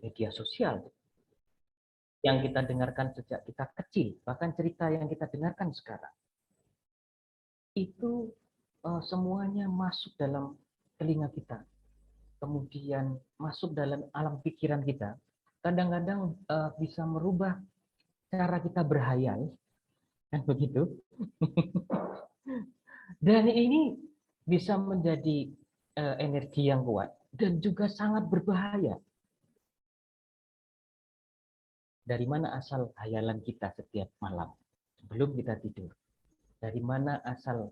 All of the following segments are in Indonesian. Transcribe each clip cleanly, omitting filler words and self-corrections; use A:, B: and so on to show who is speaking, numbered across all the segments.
A: media sosial yang kita dengarkan sejak kita kecil, bahkan cerita yang kita dengarkan sekarang, itu semuanya masuk dalam telinga kita, kemudian masuk dalam alam pikiran kita, kadang-kadang bisa merubah cara kita berhayal, kan begitu? Dan ini bisa menjadi energi yang kuat dan juga sangat berbahaya. Dari mana asal hayalan kita setiap malam sebelum kita tidur? Dari mana asal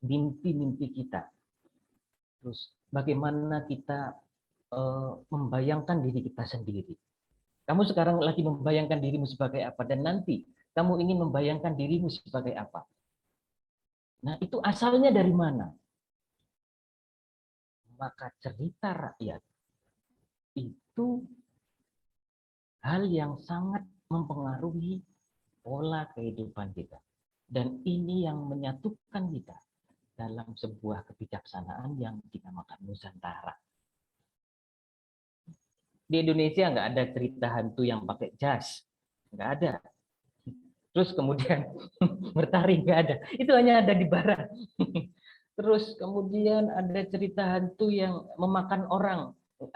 A: mimpi-mimpi kita? Terus bagaimana kita membayangkan diri kita sendiri? Kamu sekarang lagi membayangkan dirimu sebagai apa, dan nanti kamu ingin membayangkan dirimu sebagai apa. Nah, itu asalnya dari mana? Maka cerita rakyat itu hal yang sangat mempengaruhi pola kehidupan kita. Dan ini yang menyatukan kita dalam sebuah kebijaksanaan yang dinamakan Nusantara. Di Indonesia nggak ada cerita hantu yang pakai jas. Nggak ada. Terus kemudian bertari, nggak ada. Itu hanya ada di barat. Terus kemudian ada cerita hantu yang memakan orang.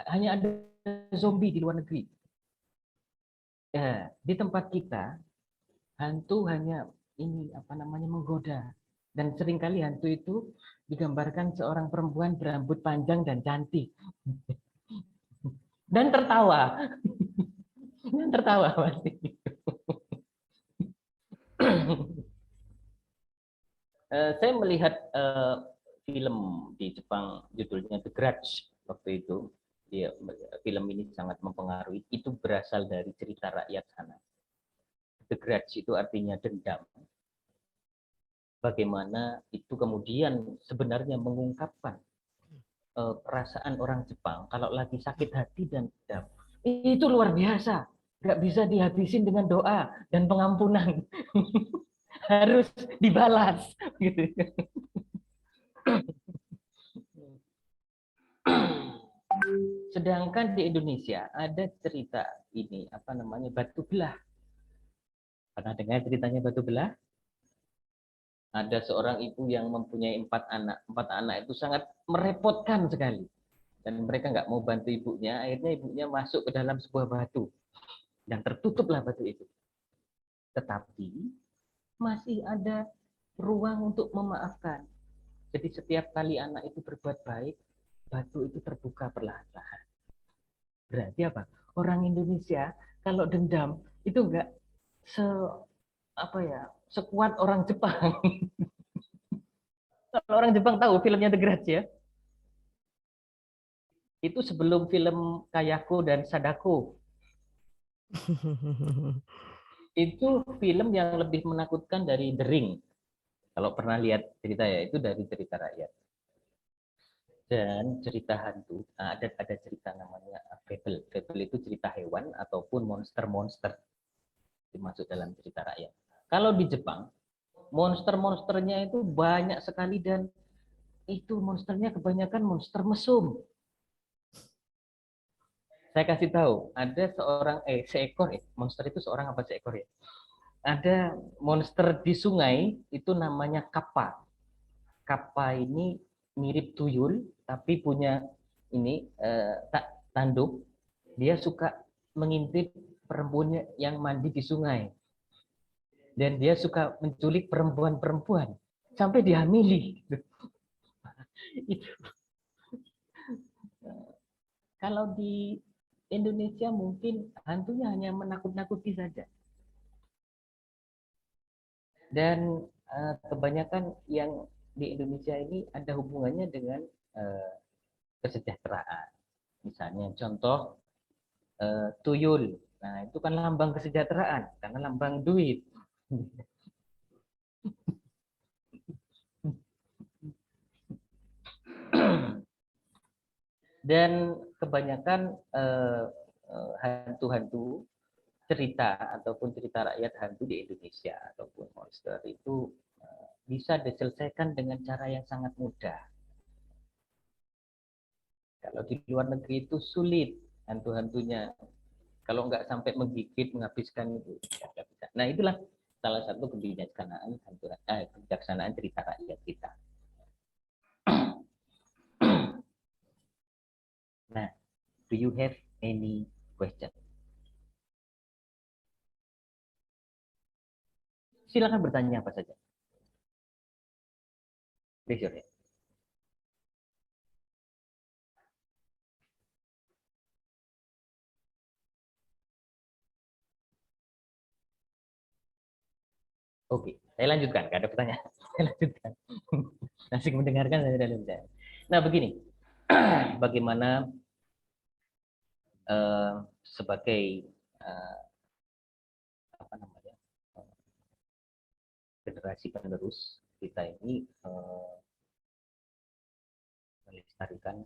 A: Hanya ada zombie di luar negeri. Ya, di tempat kita, hantu hanya ini apa namanya menggoda. Dan seringkali hantu itu digambarkan seorang perempuan berambut panjang dan cantik. Dan tertawa. Dan tertawa pasti. Saya melihat film di Jepang judulnya The Grudge waktu itu. Film ini sangat mempengaruhi. Itu berasal dari cerita rakyat sana. The Grudge itu artinya dendam. Bagaimana itu kemudian sebenarnya mengungkapkan perasaan orang Jepang kalau lagi sakit hati dan dendam. Itu luar biasa. Nggak bisa dihabisin dengan doa dan pengampunan. Harus dibalas. Gitu. Sedangkan di Indonesia ada cerita ini apa namanya batu belah. Pernah dengar ceritanya batu belah? Ada seorang ibu yang mempunyai 4 anak. 4 anak itu sangat merepotkan sekali. Dan mereka nggak mau bantu ibunya. Akhirnya ibunya masuk ke dalam sebuah batu. Dan tertutuplah batu itu. Tetapi masih ada ruang untuk memaafkan. Jadi setiap kali anak itu berbuat baik, batu itu terbuka perlahan-lahan. Berarti apa? Orang Indonesia kalau dendam itu enggak se apa ya sekuat orang Jepang. Kalau orang Jepang tahu filmnya The Grudge ya, itu sebelum film Kayako dan Sadako. Itu film yang lebih menakutkan dari The Ring. Kalau pernah lihat cerita ya, itu dari cerita rakyat. Dan cerita hantu, ada cerita namanya Fable. Fable itu cerita hewan ataupun monster-monster dimasuk dalam cerita rakyat. Kalau di Jepang, monster-monsternya itu banyak sekali dan itu monsternya kebanyakan monster mesum. Saya kasih tahu, ada seekor monster itu seorang apa seekor ya? Ada monster di sungai itu namanya kappa. Kappa ini mirip tuyul tapi punya ini tanduk. Dia suka mengintip perempuan yang mandi di sungai. Dan dia suka menculik perempuan-perempuan sampai dihamili. Itu. Kalau di Indonesia mungkin hantunya hanya menakut-nakuti saja. Dan kebanyakan yang di Indonesia ini ada hubungannya dengan kesejahteraan. Misalnya contoh tuyul. Nah, itu kan lambang kesejahteraan karena lambang duit. Dan kebanyakan hantu-hantu cerita ataupun cerita rakyat hantu di Indonesia ataupun monster itu bisa diselesaikan dengan cara yang sangat mudah. Kalau di luar negeri itu sulit. hantu-hantunya. Kalau nggak sampai menggigit, menghabiskan itu, ya nggak bisa. Nah itulah salah satu kebijaksanaan cerita rakyat kita. Nah, do you have any question? Silakan bertanya apa saja. Raise your hand. Oke, saya lanjutkan. Nggak ada pertanyaan. Saya lanjutkan. Asik mendengarkan, saya sudah lanjutkan. Nah, begini. Bagaimana sebagai eh, apa namanya generasi penerus kita ini melestarikan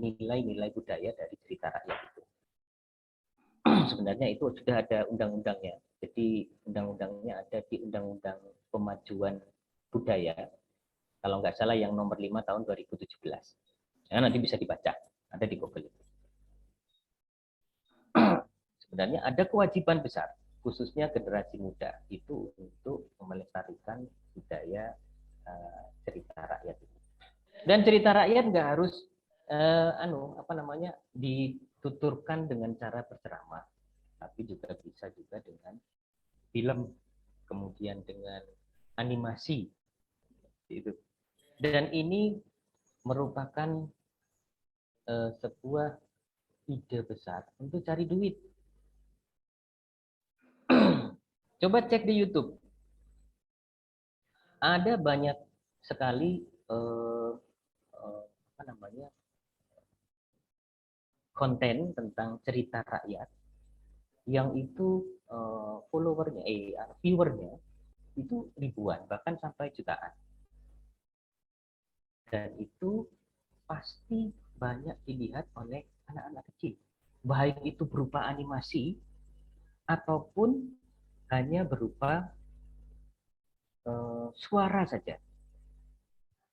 A: nilai-nilai budaya dari cerita rakyat itu. Sebenarnya itu sudah ada undang-undangnya. Jadi undang-undangnya ada di Undang-Undang Pemajuan Budaya, kalau nggak salah yang nomor 5 tahun 2017. Ya, nanti bisa dibaca, ada di Google. Sebenarnya ada kewajiban besar, khususnya generasi muda, itu untuk melestarikan budaya cerita rakyat itu. Dan cerita rakyat nggak harus dituturkan dengan cara berceramah, tapi juga bisa juga dengan film, kemudian dengan animasi itu. Dan ini merupakan sebuah ide besar untuk cari duit. Coba cek di YouTube, ada banyak sekali apa namanya konten tentang cerita rakyat yang itu followernya, viewernya itu ribuan, bahkan sampai jutaan. Dan itu pasti banyak dilihat oleh anak-anak kecil. Baik itu berupa animasi ataupun hanya berupa suara saja.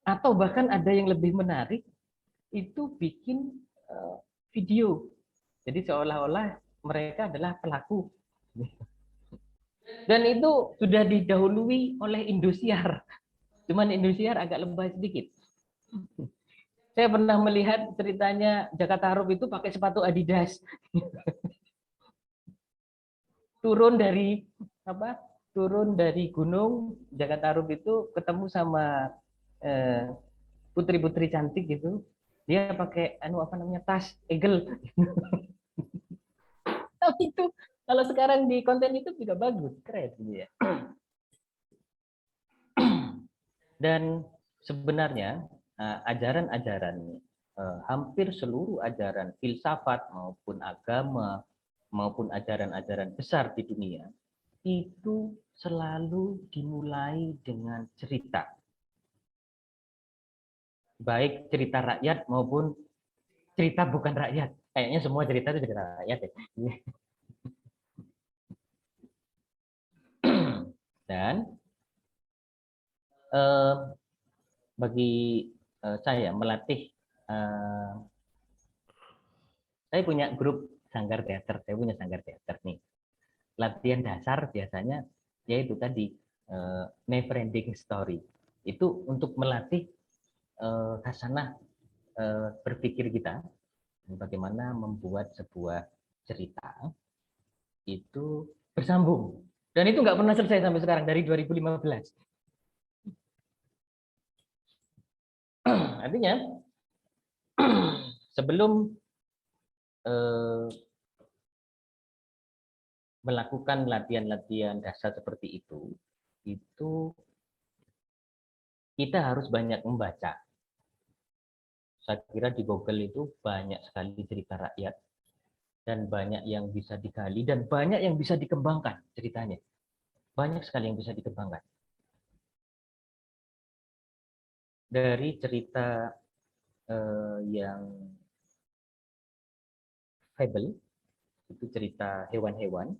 A: Atau bahkan ada yang lebih menarik, itu bikin video. Jadi seolah-olah mereka adalah pelaku. Dan itu sudah didahului oleh Indosiar. Cuman Indosiar agak lebay sedikit. Saya pernah melihat ceritanya Jakarta Rup itu pakai sepatu Adidas. Turun dari apa? Turun dari gunung Jakarta Rup itu ketemu sama putri-putri cantik gitu. Dia pakai tas Eagle. Tapi itu kalau sekarang di konten itu juga bagus, keren gitu ya. Dan sebenarnya ajaran-ajaran hampir seluruh ajaran filsafat maupun agama maupun ajaran-ajaran besar di dunia itu selalu dimulai dengan cerita. Baik cerita rakyat maupun cerita bukan rakyat. Kayaknya semua cerita itu cerita rakyat ya. Dan bagi saya melatih, saya punya grup sanggar teater, saya punya sanggar teater nih. Latihan dasar biasanya yaitu tadi never ending story. Itu untuk melatih hasanah berpikir kita, bagaimana membuat sebuah cerita itu bersambung. Dan itu nggak pernah selesai sampai sekarang, dari 2015. Artinya, sebelum melakukan latihan-latihan dasar seperti itu kita harus banyak membaca. Saya kira di Google itu banyak sekali cerita rakyat dan banyak yang bisa digali dan banyak yang bisa dikembangkan ceritanya. Banyak sekali yang bisa dikembangkan. Dari cerita yang fable, itu cerita hewan-hewan,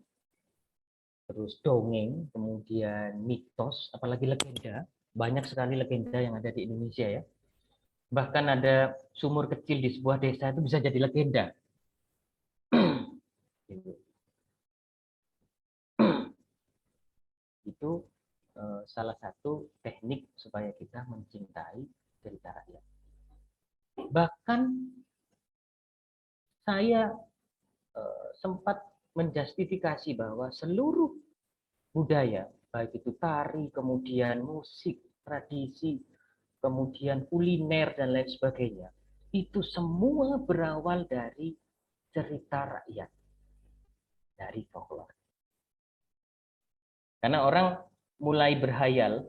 A: terus dongeng, kemudian mitos, apalagi legenda. Banyak sekali legenda yang ada di Indonesia ya. Bahkan ada sumur kecil di sebuah desa itu bisa jadi legenda. Itu salah satu teknik supaya kita mencintai cerita rakyat. Bahkan saya sempat menjustifikasi bahwa seluruh budaya, baik itu tari, kemudian musik, tradisi, kemudian kuliner, dan lain sebagainya, itu semua berawal dari cerita rakyat, dari folklore. Karena orang mulai berhayal,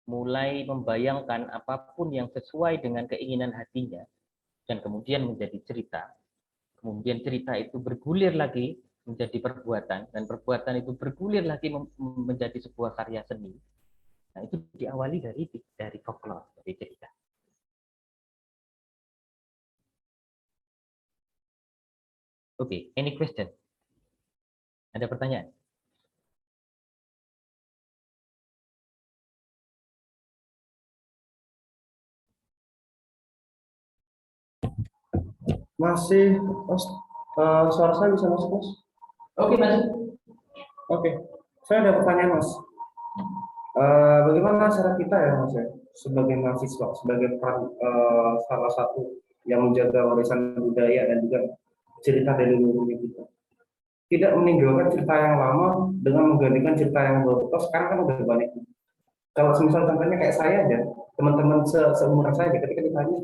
A: mulai membayangkan apapun yang sesuai dengan keinginan hatinya, dan kemudian menjadi cerita. Kemudian cerita itu bergulir lagi menjadi perbuatan, dan perbuatan itu bergulir lagi menjadi sebuah karya seni. Nah, itu diawali dari folklore, dari cerita. Oke, any question? Ada pertanyaan?
B: Masih, Mas, suara saya bisa masuk, Mas?
A: Oke, masuk.
B: Oke, saya ada pertanyaan, Mas. Bagaimana cara kita ya, Mas, ya, sebagai mahasiswa, sebagai salah satu yang menjaga warisan budaya dan juga cerita dari leluhur kita, tidak meninggalkan cerita yang lama dengan menggantikan cerita yang baru. Terus sekarang kan udah banyak. Kalau misal contohnya kayak saya aja, teman-teman seumuran saya, ketika ditanya,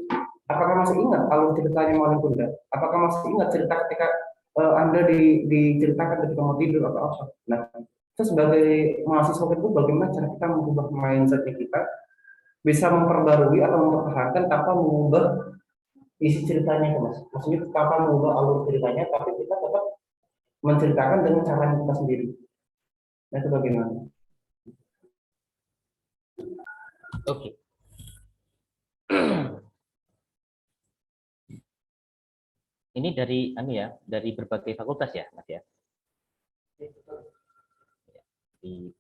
B: apakah masih ingat alur ceritanya Malin Kundang? Apakah masih ingat cerita ketika Anda diceritakan ketika mau tidur atau apa? Nah, itu sebagai mahasiswa itu bagaimana cara kita mengubah mindset kita bisa memperbarui atau mempertahankan tanpa mengubah isi ceritanya, Mas. Maksudnya tanpa mengubah alur ceritanya, tapi kita tetap menceritakan dengan cara kita sendiri. Nah, itu bagaimana?
A: Oke. Ini dari dari berbagai fakultas ya, Mas ya. Di,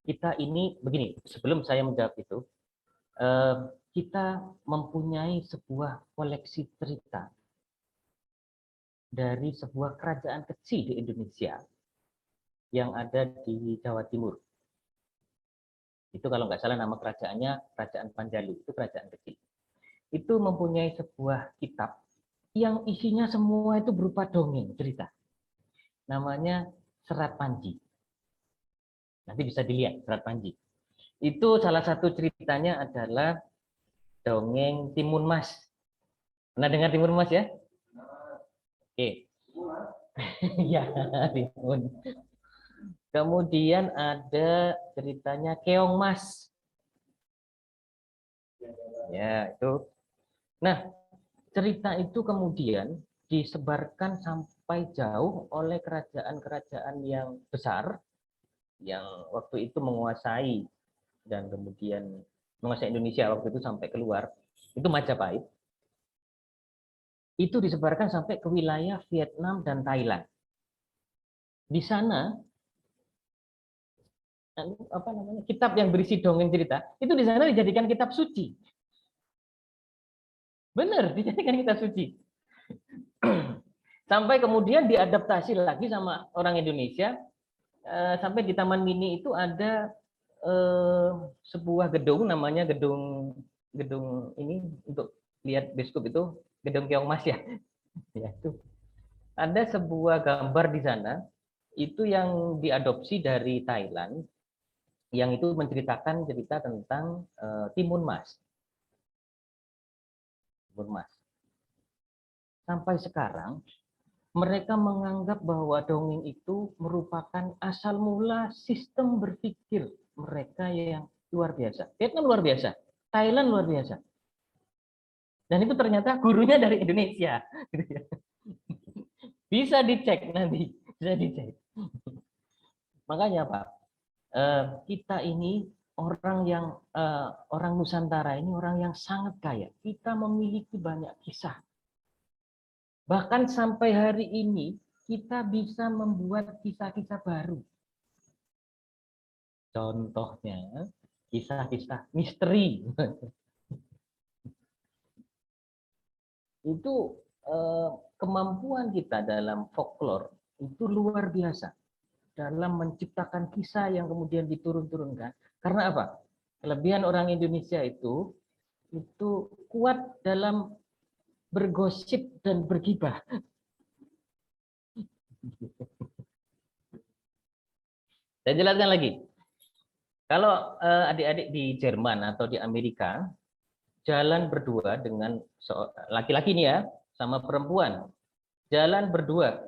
A: kita ini begini, sebelum saya menjawab itu, kita mempunyai sebuah koleksi cerita dari sebuah kerajaan kecil di Indonesia yang ada di Jawa Timur. Itu kalau nggak salah nama kerajaannya Kerajaan Panjalu, itu kerajaan kecil. Itu mempunyai sebuah kitab yang isinya semua itu berupa dongeng cerita. Namanya Serat Panji. Nanti bisa dilihat Serat Panji. Itu salah satu ceritanya adalah dongeng Timun Mas. Pernah dengar Timun Mas ya? Oke. Ya, Timun. Kemudian ada ceritanya Keong Mas. Ya, itu. Nah, cerita itu kemudian disebarkan sampai jauh oleh kerajaan-kerajaan yang besar yang waktu itu menguasai dan kemudian menguasai Indonesia waktu itu sampai keluar. Itu Majapahit. Itu disebarkan sampai ke wilayah Vietnam dan Thailand. Di sana kitab yang berisi dongeng cerita itu di sana dijadikan kitab suci. Benar, dijadikan kitab suci. Sampai kemudian diadaptasi lagi sama orang Indonesia, sampai di Taman Mini itu ada sebuah gedung namanya gedung ini untuk lihat biskup itu gedung Keong Mas ya. Ya itu. Ada sebuah gambar di sana itu yang diadopsi dari Thailand yang itu menceritakan cerita tentang Timun Mas. Timun Mas. Sampai sekarang mereka menganggap bahwa dongeng itu merupakan asal mula sistem berpikir mereka yang luar biasa. Vietnam luar biasa, Thailand luar biasa. Dan itu ternyata gurunya dari Indonesia. Bisa dicek nanti, bisa dicek. Makanya Pak, kita ini orang Nusantara ini orang yang sangat kaya. Kita memiliki banyak kisah. Bahkan sampai hari ini kita bisa membuat kisah-kisah baru. Contohnya kisah-kisah misteri. Itu kemampuan kita dalam folklore itu luar biasa dalam menciptakan kisah yang kemudian diturun-turunkan. Karena apa? Kelebihan orang Indonesia itu kuat dalam bergosip dan bergibah. Saya jelaskan lagi. Kalau adik-adik di Jerman atau di Amerika jalan berdua dengan laki-laki nih ya sama perempuan, jalan berdua,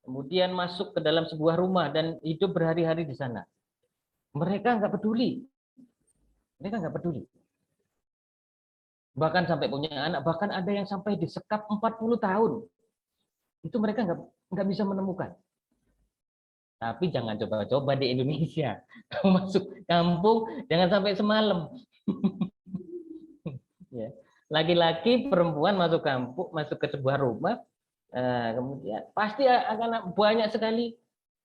A: kemudian masuk ke dalam sebuah rumah dan hidup berhari-hari di sana. Mereka nggak peduli. Mereka nggak peduli. Bahkan sampai punya anak, bahkan ada yang sampai disekap 40 tahun. Itu mereka nggak bisa menemukan. Tapi jangan coba-coba di Indonesia. Kamu masuk kampung, jangan sampai semalam. Ya. Laki-laki, perempuan masuk kampung, masuk ke sebuah rumah, kemudian pasti akan banyak sekali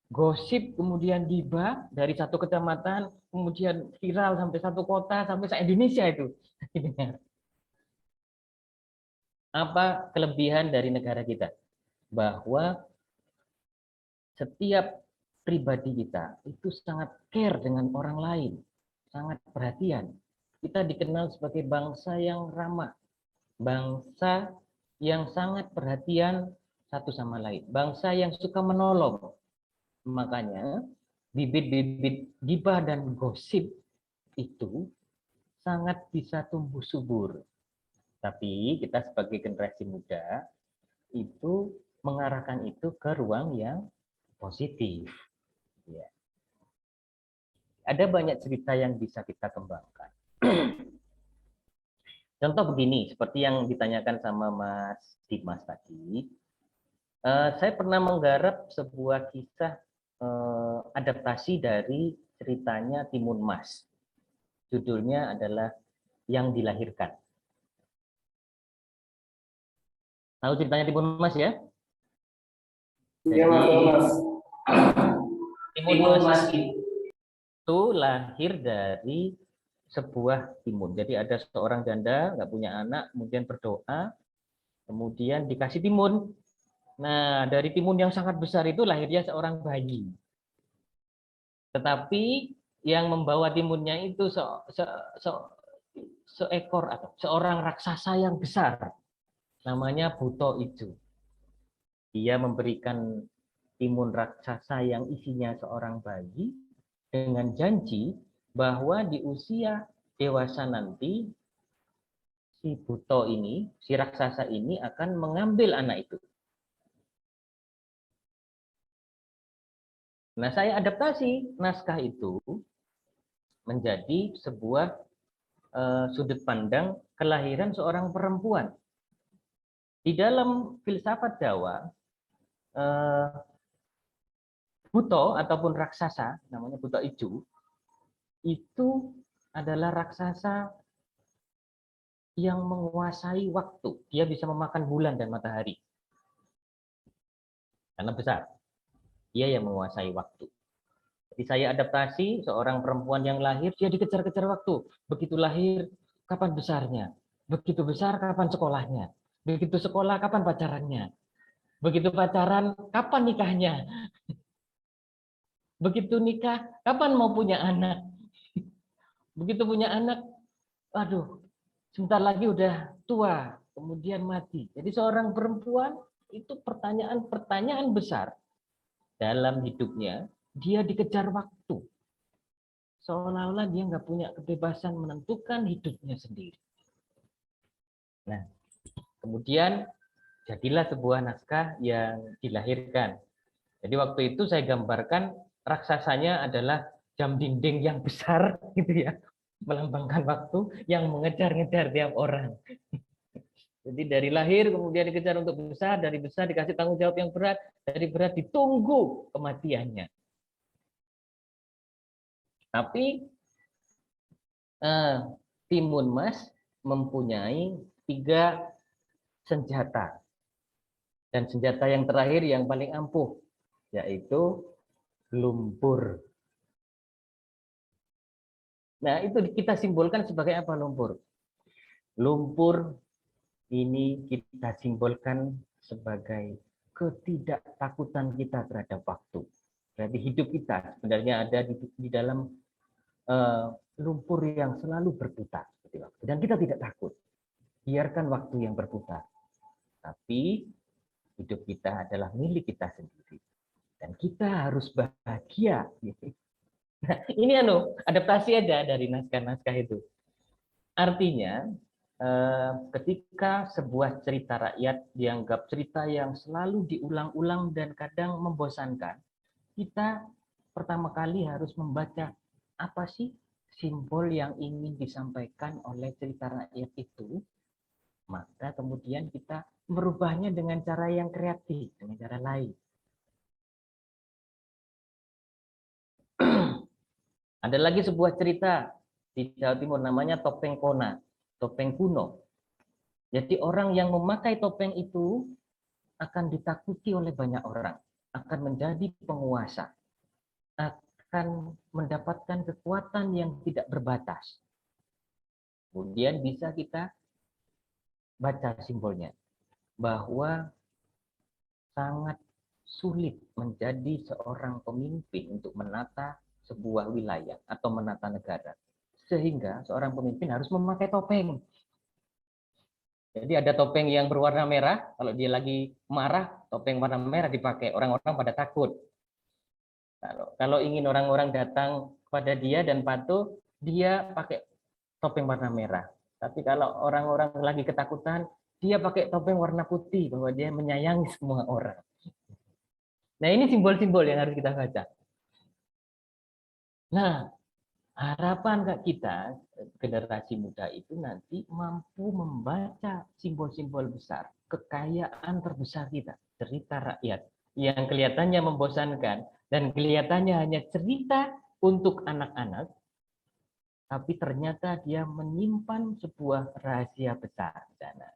A: gosip, kemudian gibah dari satu kecamatan, kemudian viral sampai satu kota, sampai se-Indonesia itu. Apa kelebihan dari negara kita? Bahwa setiap pribadi kita itu sangat care dengan orang lain, sangat perhatian. Kita dikenal sebagai bangsa yang ramah, bangsa yang sangat perhatian satu sama lain, bangsa yang suka menolong. Makanya bibit-bibit gibah dan gosip itu sangat bisa tumbuh subur. Tapi kita sebagai generasi muda itu mengarahkan itu ke ruang yang positif. Ya. Ada banyak cerita yang bisa kita kembangkan. Contoh begini, seperti yang ditanyakan sama Mas Dimas tadi, saya pernah menggarap sebuah kisah adaptasi dari ceritanya Timun Mas. Judulnya adalah Yang Dilahirkan. Tahu ceritanya Timun Mas ya?
B: Iya, Mas.
A: Timun Mas itu lahir dari sebuah timun. Jadi ada seorang janda nggak punya anak, kemudian berdoa, kemudian dikasih timun. Nah, dari timun yang sangat besar itu lahirnya seorang bayi. Tetapi yang membawa timunnya itu seekor atau seorang raksasa yang besar, namanya Buto Ijo. Dia memberikan timun raksasa yang isinya seorang bayi dengan janji bahwa di usia dewasa nanti si Buto ini, si raksasa ini akan mengambil anak itu. Nah, saya adaptasi naskah itu menjadi sebuah sudut pandang kelahiran seorang perempuan. Di dalam filsafat Jawa, Buto ataupun raksasa, namanya Buto Ijo, itu adalah raksasa yang menguasai waktu. Dia bisa memakan bulan dan matahari. Karena besar. Dia yang menguasai waktu. Jadi saya adaptasi seorang perempuan yang lahir, dia dikejar-kejar waktu. Begitu lahir, kapan besarnya? Begitu besar, kapan sekolahnya? Begitu sekolah, kapan pacarannya? Begitu pacaran, kapan nikahnya? Begitu nikah, kapan mau punya anak? Begitu punya anak, aduh, sebentar lagi udah tua, kemudian mati. Jadi seorang perempuan itu pertanyaan besar dalam hidupnya, dia dikejar waktu. Seolah-olah dia nggak punya kebebasan menentukan hidupnya sendiri. Nah, kemudian jadilah sebuah naskah yang dilahirkan. Jadi waktu itu saya gambarkan raksasanya adalah jam dinding yang besar, gitu ya, melambangkan waktu yang mengejar-ngejar tiap orang. Jadi dari lahir kemudian dikejar untuk besar, dari besar dikasih tanggung jawab yang berat, dari berat ditunggu kematiannya. Tapi Timun Mas mempunyai 3 senjata. Dan senjata yang terakhir yang paling ampuh, yaitu lumpur. Nah, itu kita simbolkan sebagai apa lumpur? Lumpur ini kita simbolkan sebagai ketidaktakutan kita terhadap waktu. Berarti hidup kita sebenarnya ada di dalam lumpur yang selalu berputar seperti waktu. Dan kita tidak takut. Biarkan waktu yang berputar. Tapi hidup kita adalah milik kita sendiri. Dan kita harus bahagia. Nah, ini adaptasi aja dari naskah-naskah itu. Artinya, ketika sebuah cerita rakyat dianggap cerita yang selalu diulang-ulang dan kadang membosankan, kita pertama kali harus membaca apa sih simbol yang ingin disampaikan oleh cerita rakyat itu, maka kemudian kita merubahnya dengan cara yang kreatif, dengan cara lain. Ada lagi sebuah cerita di Jawa Timur namanya topeng kona, topeng kuno. Jadi orang yang memakai topeng itu akan ditakuti oleh banyak orang, akan menjadi penguasa, akan mendapatkan kekuatan yang tidak berbatas. Kemudian bisa kita baca simbolnya, bahwa sangat sulit menjadi seorang pemimpin untuk menata sebuah wilayah atau menata negara. Sehingga seorang pemimpin harus memakai topeng. Jadi ada topeng yang berwarna merah, kalau dia lagi marah, topeng warna merah dipakai. Orang-orang pada takut. Kalau ingin orang-orang datang kepada dia dan patuh, dia pakai topeng warna merah. Tapi kalau orang-orang lagi ketakutan, dia pakai topeng warna putih, bahwa dia menyayangi semua orang. Nah, ini simbol-simbol yang harus kita baca. Nah, harapan kita, generasi muda itu nanti mampu membaca simbol-simbol besar, kekayaan terbesar kita, cerita rakyat, yang kelihatannya membosankan, dan kelihatannya hanya cerita untuk anak-anak, tapi ternyata dia menyimpan sebuah rahasia besar di sana.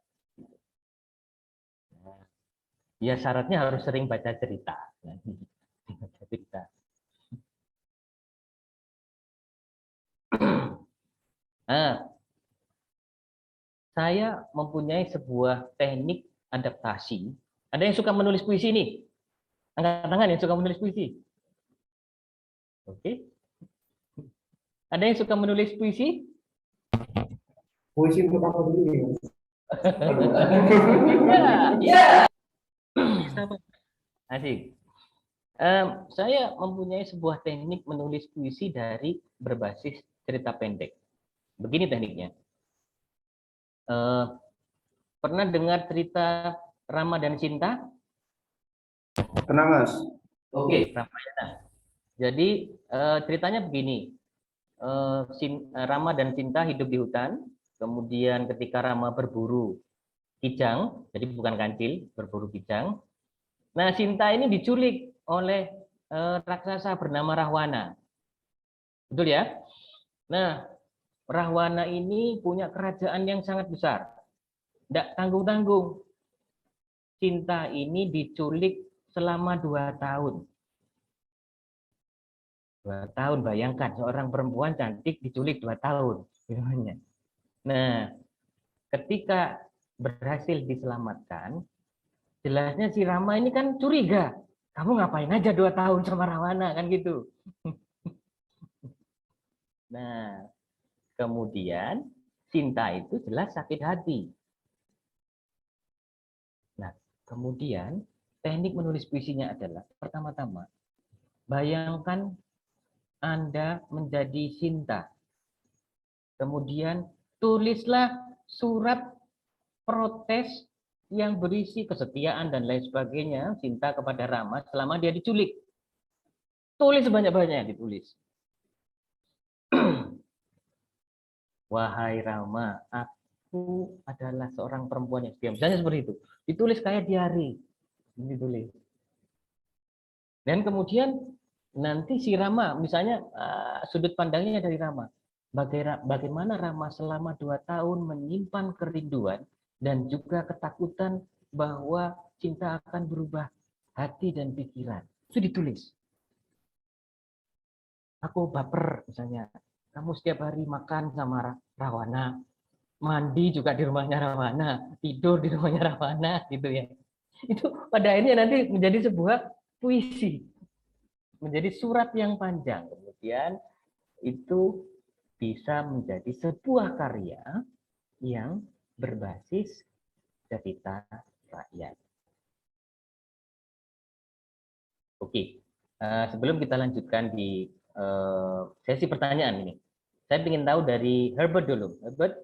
A: Ya syaratnya harus sering baca cerita. Baca cerita. Nah, saya mempunyai sebuah teknik adaptasi. Ada yang suka menulis puisi nih? Angkat tangan yang suka menulis puisi. Oke. Ada yang suka menulis puisi?
B: Puisi untuk apa dulu ya?
A: Ya. Asik. Saya mempunyai sebuah teknik menulis puisi dari berbasis cerita pendek. Begini tekniknya. Pernah dengar cerita Rama dan Sinta?
B: Tenang, Mas.
A: Oke, Ramayana. Jadi ceritanya begini. Rama dan Sinta hidup di hutan. Kemudian ketika Rama berburu kijang, jadi bukan kancil, berburu kijang. Nah, Sinta ini diculik oleh raksasa bernama Rahwana. Betul ya? Nah, Rahwana ini punya kerajaan yang sangat besar. Tidak tanggung-tanggung. Sinta ini diculik selama 2 tahun. 2 tahun, bayangkan seorang perempuan cantik diculik 2 tahun. Nah, ketika berhasil diselamatkan, jelasnya si Rama ini kan curiga. Kamu ngapain aja 2 tahun sama Rahwana, kan gitu. Nah, kemudian Sinta itu jelas sakit hati. Nah, kemudian teknik menulis puisinya adalah pertama-tama bayangkan Anda menjadi Sinta. Kemudian tulislah surat protes yang berisi kesetiaan dan lain sebagainya Sinta kepada Rama selama dia diculik. Tulis sebanyak-banyaknya, ditulis. Wahai Rama, aku adalah seorang perempuan yang setia. Misalnya seperti itu. Ditulis kayak diari. Ditulis. Dan kemudian nanti si Rama, misalnya sudut pandangnya dari Rama. Bagaimana Rama selama 2 tahun menyimpan kerinduan dan juga ketakutan bahwa cinta akan berubah hati dan pikiran. Itu ditulis. Aku baper misalnya. kamu setiap hari makan sama Rawana, mandi juga di rumahnya Rawana, tidur di rumahnya Rawana, gitu ya. Itu pada akhirnya nanti menjadi sebuah puisi, menjadi surat yang panjang. Kemudian itu bisa menjadi sebuah karya yang berbasis cerita rakyat. Oke, sebelum kita lanjutkan di sesi pertanyaan ini, saya ingin tahu dari Herbert dulu. Herbert,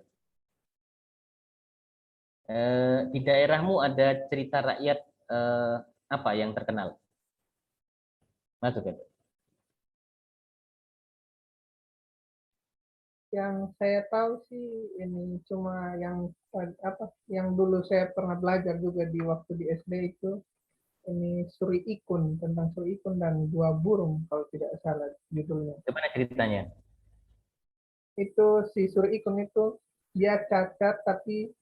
A: di daerahmu ada cerita rakyat apa yang terkenal? Masuk, Herbert.
C: Yang saya tahu sih ini cuma yang apa yang dulu saya pernah belajar juga di waktu di SD itu ini Suri Ikun, tentang Suri Ikun dan dua burung kalau tidak salah judulnya.
A: Gimana ceritanya?
C: Itu si Suri Ikun itu dia cacat, tapi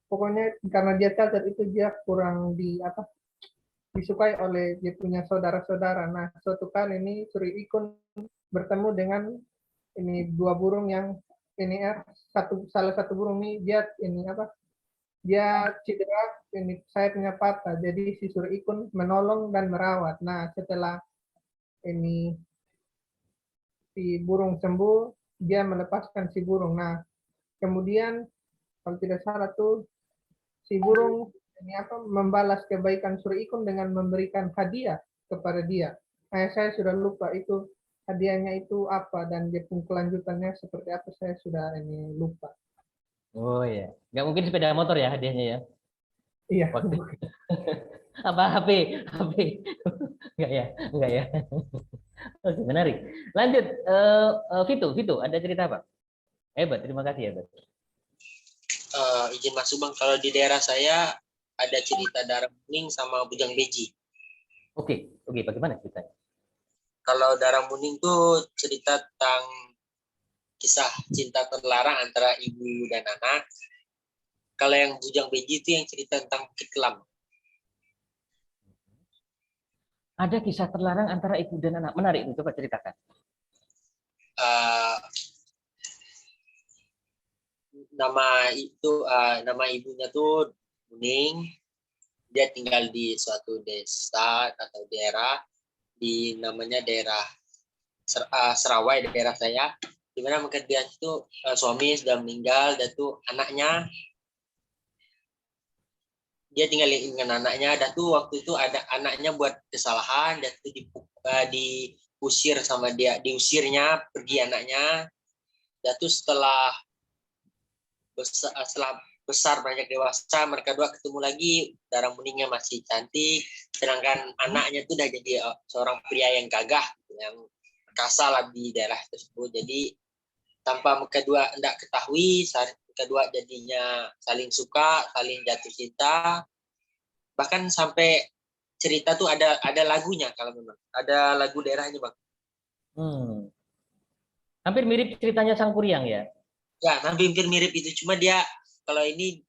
C: pokoknya karena dia cacat itu dia kurang disukai oleh dia punya saudara-saudara. Nah, suatu kali ini Suri Ikun bertemu dengan ini dua burung yang ini salah satu burung ini dia cedera, ini sayapnya patah, jadi si Suri Ikun menolong dan merawat. Nah, setelah ini si burung sembuh, dia melepaskan si burung. Nah, kemudian kalau tidak salah tuh si burung ini membalas kebaikan Suri Ikun dengan memberikan hadiah kepada dia. Nah, saya sudah lupa itu hadiahnya itu apa dan dia pun kelanjutannya seperti apa, saya sudah ini lupa.
A: Oh ya, nggak mungkin sepeda motor ya hadiahnya ya?
C: Iya.
A: Waktu apa HP? HP? Enggak ya, enggak ya. Oke, menarik. Lanjut, Vito, ada cerita apa? Hebat, terima kasih hebat.
D: Izin masuk Bang, kalau di daerah saya ada cerita Darah Muning sama Bujang Beji.
A: Oke, bagaimana ceritanya?
D: Kalau Darah Muning tuh cerita tentang kisah cinta terlarang antara ibu dan anak. Kalau yang Bujang Beji itu yang cerita tentang Bukit Kelam.
A: Ada kisah terlarang antara ibu dan anak. Menarik, coba ceritakan.
D: Nama ibunya tuh Muning. Dia tinggal di suatu desa atau daerah di namanya daerah Serawai, daerah saya, di mana mungkin dia itu suami sudah meninggal dan tuh anaknya, dia tinggal dengan anaknya, dan tuh waktu itu ada anaknya buat kesalahan dan tuh diusir sama dia, diusirnya pergi anaknya. Dan tuh setelah besar banyak dewasa, mereka dua ketemu lagi, Darah Muningnya masih cantik, sedangkan anaknya tuh udah jadi seorang pria yang gagah, yang perkasa lah di daerah tersebut. Jadi tanpa mereka dua tidak ketahui, mereka dua jadinya saling suka, saling jatuh cinta. Bahkan sampai cerita tuh ada lagunya, kalau memang ada lagu daerahnya Bang.
A: Hampir mirip ceritanya Sangkuriang ya?
D: Ya, hampir mirip itu, cuma dia kalau ini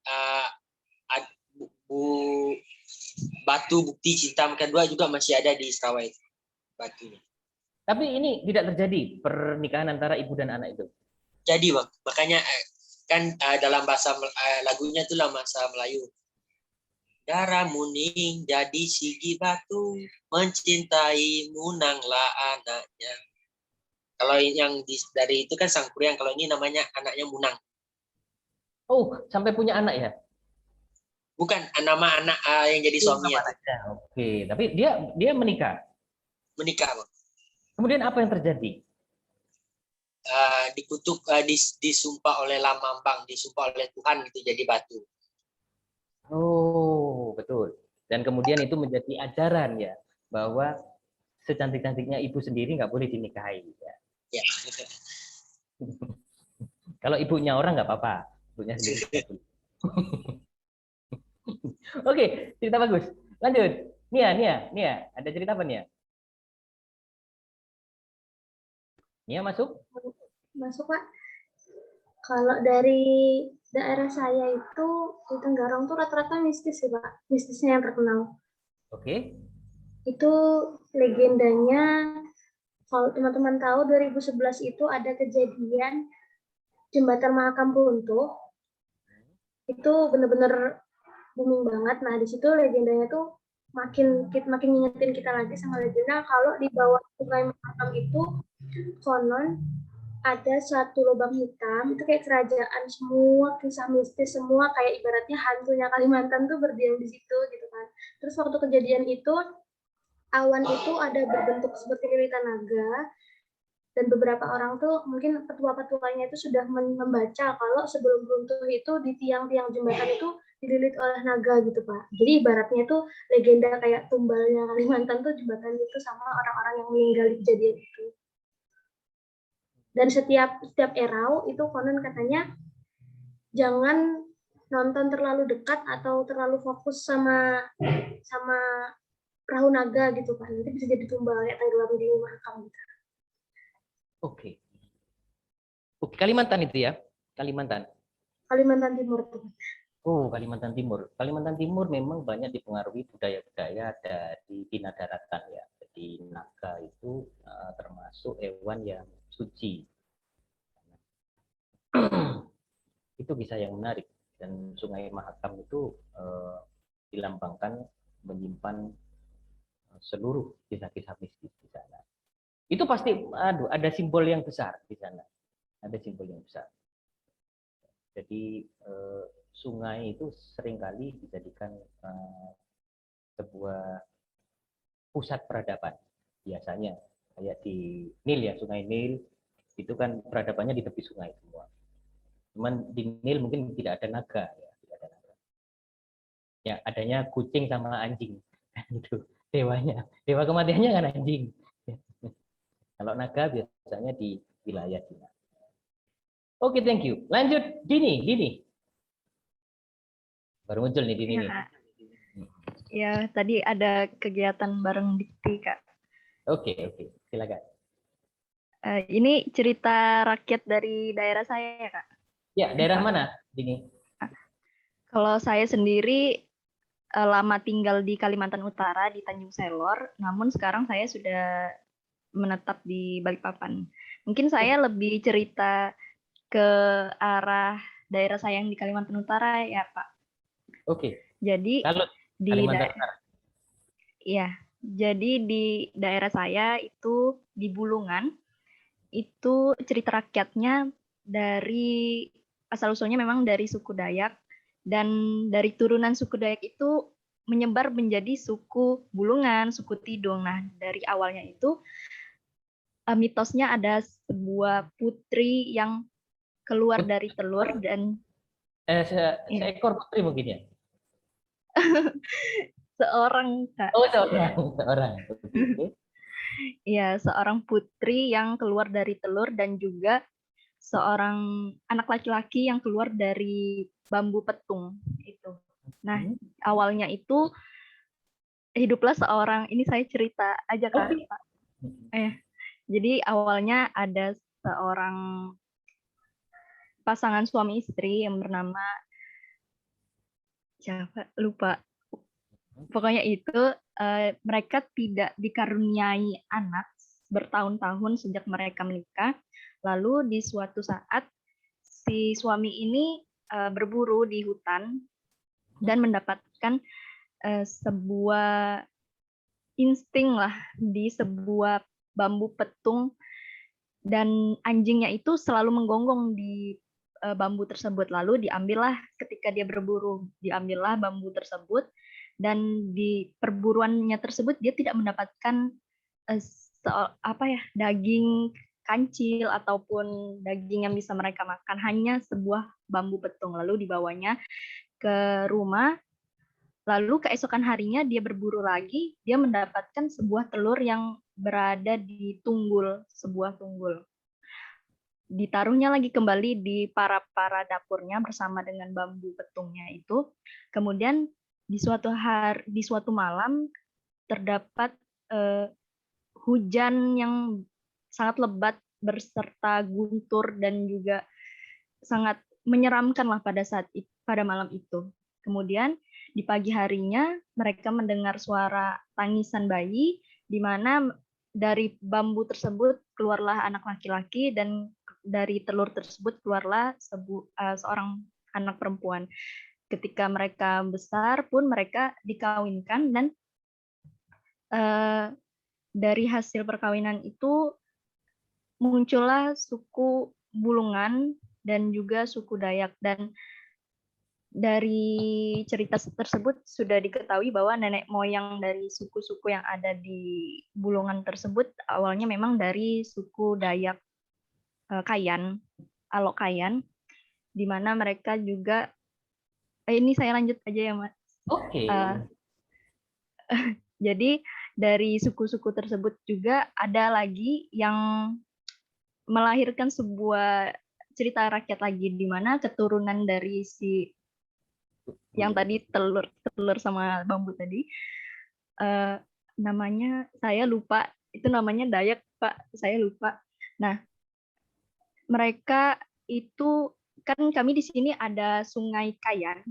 D: batu bukti cinta mereka dua juga masih ada di Serawai batunya.
A: Tapi ini tidak terjadi pernikahan antara ibu dan anak itu.
D: Jadi Bang, makanya kan dalam bahasa lagunya itu dalam bahasa Melayu. Darah Muning jadi sigi batu, mencintai Munanglah anaknya. Kalau yang dari itu kan Sangkuriang, kalau ini namanya anaknya Munang.
A: Oh, sampai punya anak ya?
D: Bukan, nama anak yang jadi suaminya.
A: Oke, tapi dia menikah.
D: Menikah Bang.
A: Kemudian apa yang terjadi?
D: Dikutuk, disumpah oleh Lamambang, disumpah oleh Tuhan itu jadi batu.
A: Oh, betul. Dan kemudian itu menjadi ajaran ya, bahwa secantik-cantiknya ibu sendiri nggak boleh dinikahi. Ya.
D: Ya.
A: Kalau ibunya orang nggak apa-apa, ibunya sendiri. Oke, cerita bagus. Lanjut. Nia, ada cerita apa Nia? Nia masuk?
E: Masuk Pak. Kalau dari daerah saya itu di Tenggarong tuh rata-rata mistis sih Pak, mistisnya yang terkenal.
A: Oke.
E: Itu legendanya Kalau teman-teman tahu 2011 itu ada kejadian jembatan Mahakam runtuh, itu benar-benar booming banget. Nah, di situ legendanya tuh makin ngingetin kita lagi sama legenda kalau di bawah sungai Mahakam itu konon ada satu lubang hitam, itu kayak kerajaan, semua kisah mistis, semua kayak ibaratnya hantunya Kalimantan tuh berdiam di situ gitu kan. Terus waktu kejadian itu awan itu ada berbentuk seperti lilitan naga, dan beberapa orang tuh mungkin petua-petuanya itu sudah membaca kalau sebelum runtuh itu di tiang-tiang jembatan itu dililit oleh naga gitu Pak. Jadi ibaratnya itu legenda kayak tumbalnya Kalimantan tuh jembatan itu sama orang-orang yang meninggal di kejadian itu. Dan setiap erau itu konon katanya jangan nonton terlalu dekat atau terlalu fokus sama perahu naga gitu Pak. Nanti bisa jadi tumbal ya tenggelam di Mahakam gitu.
A: Oke. Oke, Kalimantan itu ya? Kalimantan.
E: Kalimantan Timur tuh.
A: Oh, Kalimantan Timur. Kalimantan Timur memang banyak dipengaruhi budaya-budaya dari Bina Daratan ya. Jadi naga itu termasuk hewan yang suci. Itu kisah yang menarik, dan Sungai Mahakam itu dilambangkan menyimpan seluruh kisah-kisah mistis di sana. Itu pasti ada simbol yang besar di sana. Ada simbol yang besar. Jadi sungai itu seringkali dijadikan sebuah pusat peradaban. Biasanya kayak di Nil ya, Sungai Nil itu kan peradabannya di tepi sungai semua. Cuman di Nil mungkin tidak ada naga ya, tidak ada naga. Ya, adanya kucing sama anjing. Itu dewanya. Dewa kematiannya kan anjing. Kalau naga biasanya di wilayah Cina. Oke, thank you. Lanjut, Dini. Baru muncul nih Dini nih.
F: Ya, tadi ada kegiatan bareng Dikti, Kak.
A: Oke, silakan.
F: Ini cerita rakyat dari daerah saya ya, Kak.
A: Ya, daerah mana, Dini?
F: Kalau saya sendiri lama tinggal di Kalimantan Utara, di Tanjung Selor, namun sekarang saya sudah menetap di Balikpapan. Mungkin saya lebih cerita ke arah daerah saya yang di Kalimantan Utara ya, Pak.
A: Oke.
F: Jadi
A: kalau
F: di jadi di daerah saya itu di Bulungan, itu cerita rakyatnya dari asal-usulnya memang dari suku Dayak, dan dari turunan suku Dayak itu menyebar menjadi suku Bulungan, suku Tidung. Nah, dari awalnya itu mitosnya ada sebuah putri yang keluar dari telur dan
A: seekor putri mungkin ya?
F: seorang, Kak.
A: Oh, seorang.
F: Iya, seorang putri yang keluar dari telur dan juga seorang anak laki-laki yang keluar dari bambu petung itu. Nah, awalnya itu hiduplah seorang, ini saya cerita aja Kak. Jadi awalnya ada seorang pasangan suami istri yang bernama siapa? Lupa. Pokoknya itu mereka tidak dikaruniai anak bertahun-tahun sejak mereka menikah. Lalu di suatu saat si suami ini berburu di hutan dan mendapatkan sebuah insting lah di sebuah bambu petung, dan anjingnya itu selalu menggonggong di bambu tersebut. Lalu diambillah ketika dia berburu, diambillah bambu tersebut, dan di perburuannya tersebut dia tidak mendapatkan daging kancil ataupun daging yang bisa mereka makan, hanya sebuah bambu petung. Lalu dibawanya ke rumah, lalu keesokan harinya dia berburu lagi, dia mendapatkan sebuah telur yang berada di sebuah tunggul. Ditaruhnya lagi kembali di para dapurnya bersama dengan bambu petungnya itu. Kemudian di suatu malam terdapat hujan yang sangat lebat berserta guntur dan juga sangat menyeramkan lah pada malam itu. Kemudian di pagi harinya mereka mendengar suara tangisan bayi, di mana dari bambu tersebut keluarlah anak laki-laki, dan dari telur tersebut keluarlah seorang anak perempuan. Ketika mereka besar pun mereka dikawinkan, dan dari hasil perkawinan itu muncullah suku Bulungan dan juga suku Dayak. Dan dari cerita tersebut sudah diketahui bahwa nenek moyang dari suku-suku yang ada di Bulungan tersebut awalnya memang dari suku Dayak Kayan, Alok Kayan, di mana mereka juga ini saya lanjut aja ya, Mas.
A: Oke.
F: Jadi dari suku-suku tersebut juga ada lagi yang melahirkan sebuah cerita rakyat lagi, di mana keturunan dari si yang tadi telur sama bambu tadi, namanya saya lupa, itu namanya Dayak, Pak, saya lupa. Nah, mereka itu kan kami di sini ada Sungai Kayan,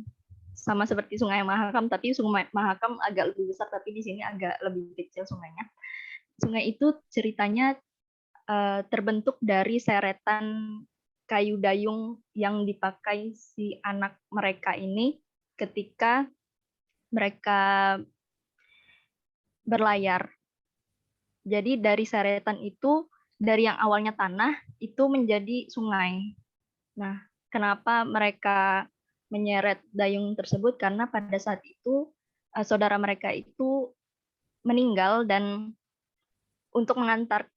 F: sama seperti Sungai Mahakam, tapi Sungai Mahakam agak lebih besar, tapi di sini agak lebih kecil sungainya. Sungai itu ceritanya terbentuk dari seretan kayu dayung yang dipakai si anak mereka ini ketika mereka berlayar. Jadi dari seretan itu, dari yang awalnya tanah, itu menjadi sungai. Nah, kenapa mereka menyeret dayung tersebut? Karena pada saat itu saudara mereka itu meninggal, dan untuk mengantarkan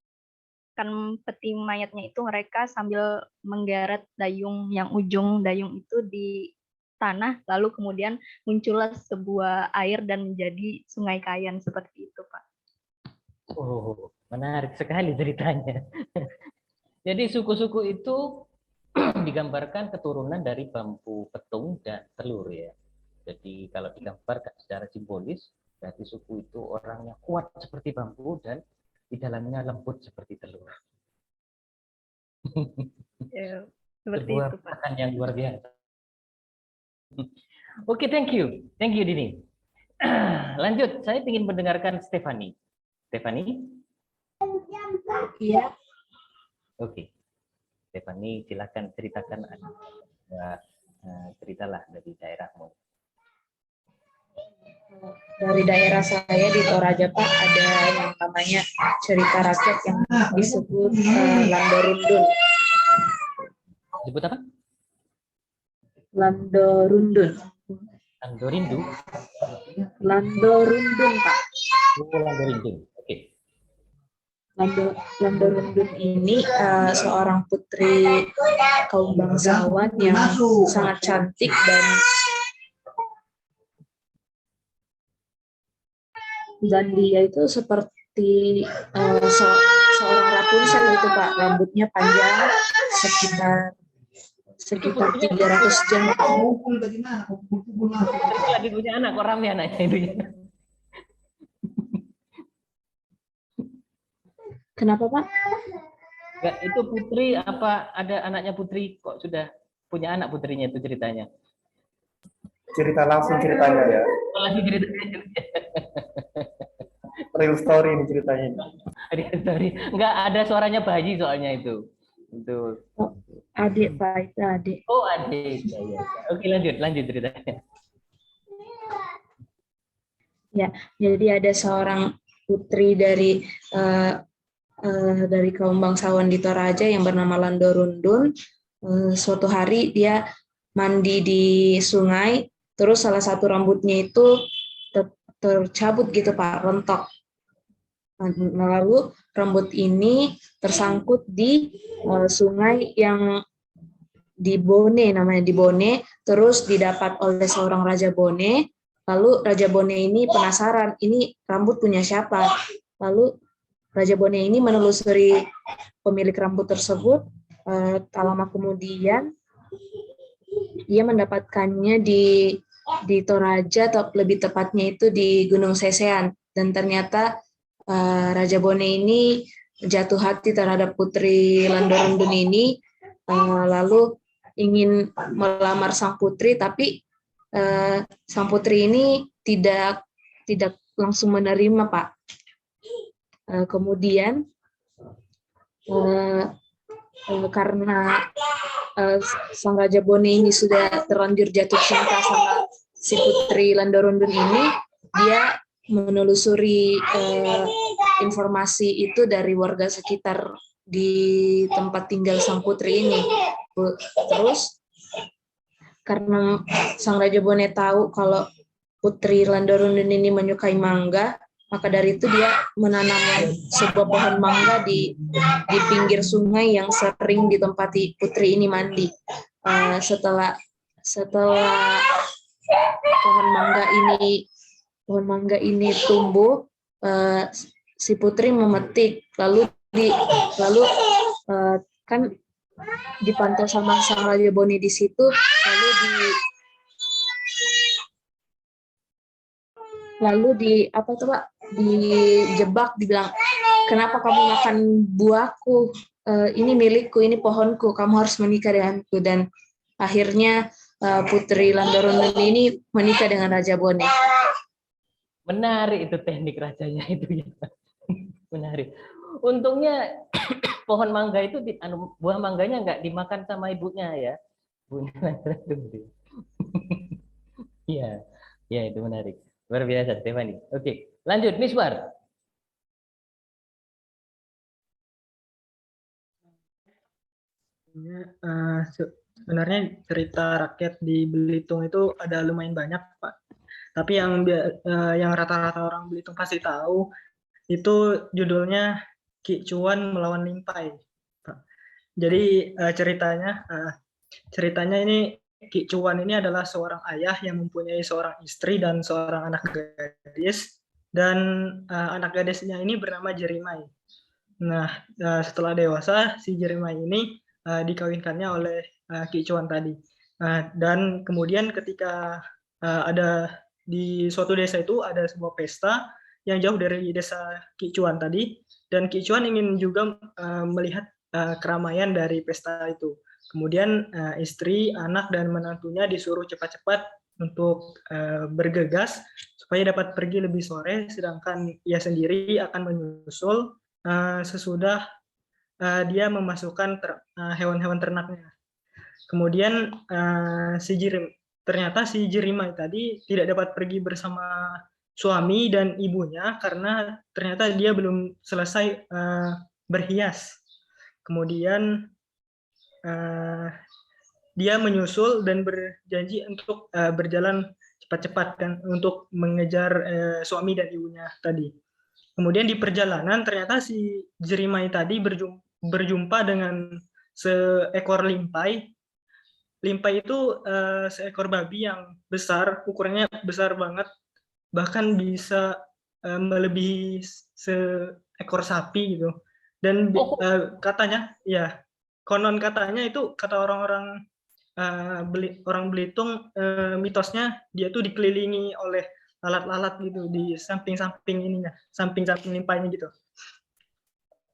F: peti mayatnya itu mereka sambil menggeret dayung, yang ujung dayung itu di tanah, lalu kemudian muncullah sebuah air dan menjadi Sungai Kayan, seperti itu, Pak.
A: Oh, menarik sekali ceritanya. Jadi suku-suku itu digambarkan keturunan dari bambu petung dan telur ya. Jadi kalau digambarkan secara simbolis, berarti suku itu orangnya kuat seperti bambu dan di dalamnya lembut seperti telur.
F: Ya, seperti
A: Sebuah
F: itu, Pak.
A: pesan yang luar biasa. Oke, thank you Dini. Lanjut, saya ingin mendengarkan Stephanie. Stephanie?
G: Iya.
A: Oke, Stephanie, silakan ceritakan ceritalah dari daerahmu.
G: Dari daerah saya di Toraja, Pak, ada yang namanya cerita rakyat yang disebut Landorundun.
A: Disebut apa?
G: Landorundun.
A: Landorindu?
G: Landorundun, Pak.
A: Oh, Landorindu. Oke.
G: Landorundun ini seorang putri kaum bangsawan yang sangat cantik, dan dia itu seperti seorang Rapunzel gitu, Pak. Rambutnya panjang sekitar 300 jam.
A: Lagi punya anak, kok rame anaknya itu.
G: Kenapa, Pak?
A: Enggak, itu putri apa ada anaknya putri kok sudah punya anak putrinya itu ceritanya.
B: Cerita langsung ceritanya ya.
A: Lagi ceritanya.
B: Real story ini ceritanya.
A: Real story. Enggak ada suaranya bayi soalnya itu. Itu.
G: Adik, Pak, itu adik.
A: Oh, adik. Ya. Oke, lanjut ceritanya.
G: Ya, jadi ada seorang putri dari kaum bangsawan di Toraja yang bernama Landorundun. Suatu hari dia mandi di sungai, terus salah satu rambutnya itu tercabut gitu, Pak, rontok. Lalu rambut ini tersangkut di sungai yang di Bone, namanya di Bone, terus didapat oleh seorang Raja Bone. Lalu Raja Bone ini penasaran, ini rambut punya siapa? Lalu Raja Bone ini menelusuri pemilik rambut tersebut. Tak lama kemudian ia mendapatkannya di Toraja, atau lebih tepatnya itu di Gunung Sesean. Dan ternyata Raja Bone ini jatuh hati terhadap putri Landorundun ini, lalu ingin melamar sang putri, tapi sang putri ini tidak langsung menerima, Pak. Kemudian karena Sang Raja Bone ini sudah terlanjur jatuh cinta sama si Putri Landorundun ini, dia menelusuri informasi itu dari warga sekitar di tempat tinggal sang putri ini. Terus karena Sang Raja Bone tahu kalau Putri Landorundun ini menyukai mangga, maka dari itu dia menanam sebuah pohon mangga di pinggir sungai yang sering ditempati putri ini mandi. Setelah pohon mangga ini tumbuh, si putri memetik, lalu kan dipantau sama Sang Raja Bone di situ, lalu dijebak, dibilang, kenapa kamu makan buahku, ini milikku, ini pohonku, kamu harus menikah denganku. Dan akhirnya Putri Landorundun ini menikah dengan Raja Bone.
A: Menarik itu teknik rajanya itu ya. Menarik. Untungnya pohon mangga itu buah mangganya nggak dimakan sama ibunya ya. Iya, ya itu menarik. Luar biasa, Stefani. Oke, lanjut, Miswar.
H: Sebenarnya cerita rakyat di Belitung itu ada lumayan banyak, Pak. Tapi yang rata-rata orang Belitung pasti tahu itu judulnya Ki Cuan melawan Limpai, Pak. Jadi ceritanya ini Ki Cuan ini adalah seorang ayah yang mempunyai seorang istri dan seorang anak gadis, dan anak gadisnya ini bernama Jerimai. Nah, setelah dewasa si Jerimai ini dikawinkannya oleh Ki Cuan tadi. Dan kemudian ketika ada di suatu desa itu ada sebuah pesta yang jauh dari desa Ki Cuan tadi, dan Ki Cuan ingin juga melihat keramaian dari pesta itu. Kemudian istri, anak, dan menantunya disuruh cepat-cepat untuk bergegas supaya dapat pergi lebih sore, sedangkan ia sendiri akan menyusul sesudah dia memasukkan hewan-hewan ternaknya. Kemudian ternyata si Jerimai tadi tidak dapat pergi bersama suami dan ibunya karena ternyata dia belum selesai berhias. Kemudian dia menyusul dan berjanji untuk berjalan cepat-cepat kan untuk mengejar suami dan ibunya tadi. Kemudian di perjalanan ternyata si Jerimai tadi berjumpa dengan seekor limpai. Limpai itu seekor babi yang besar, ukurannya besar banget, bahkan bisa melebihi seekor sapi gitu. Dan katanya, ya konon katanya itu kata orang-orang orang Belitung, mitosnya dia tuh dikelilingi oleh lalat-lalat gitu di samping-samping ininya, samping-samping limpahnya gitu.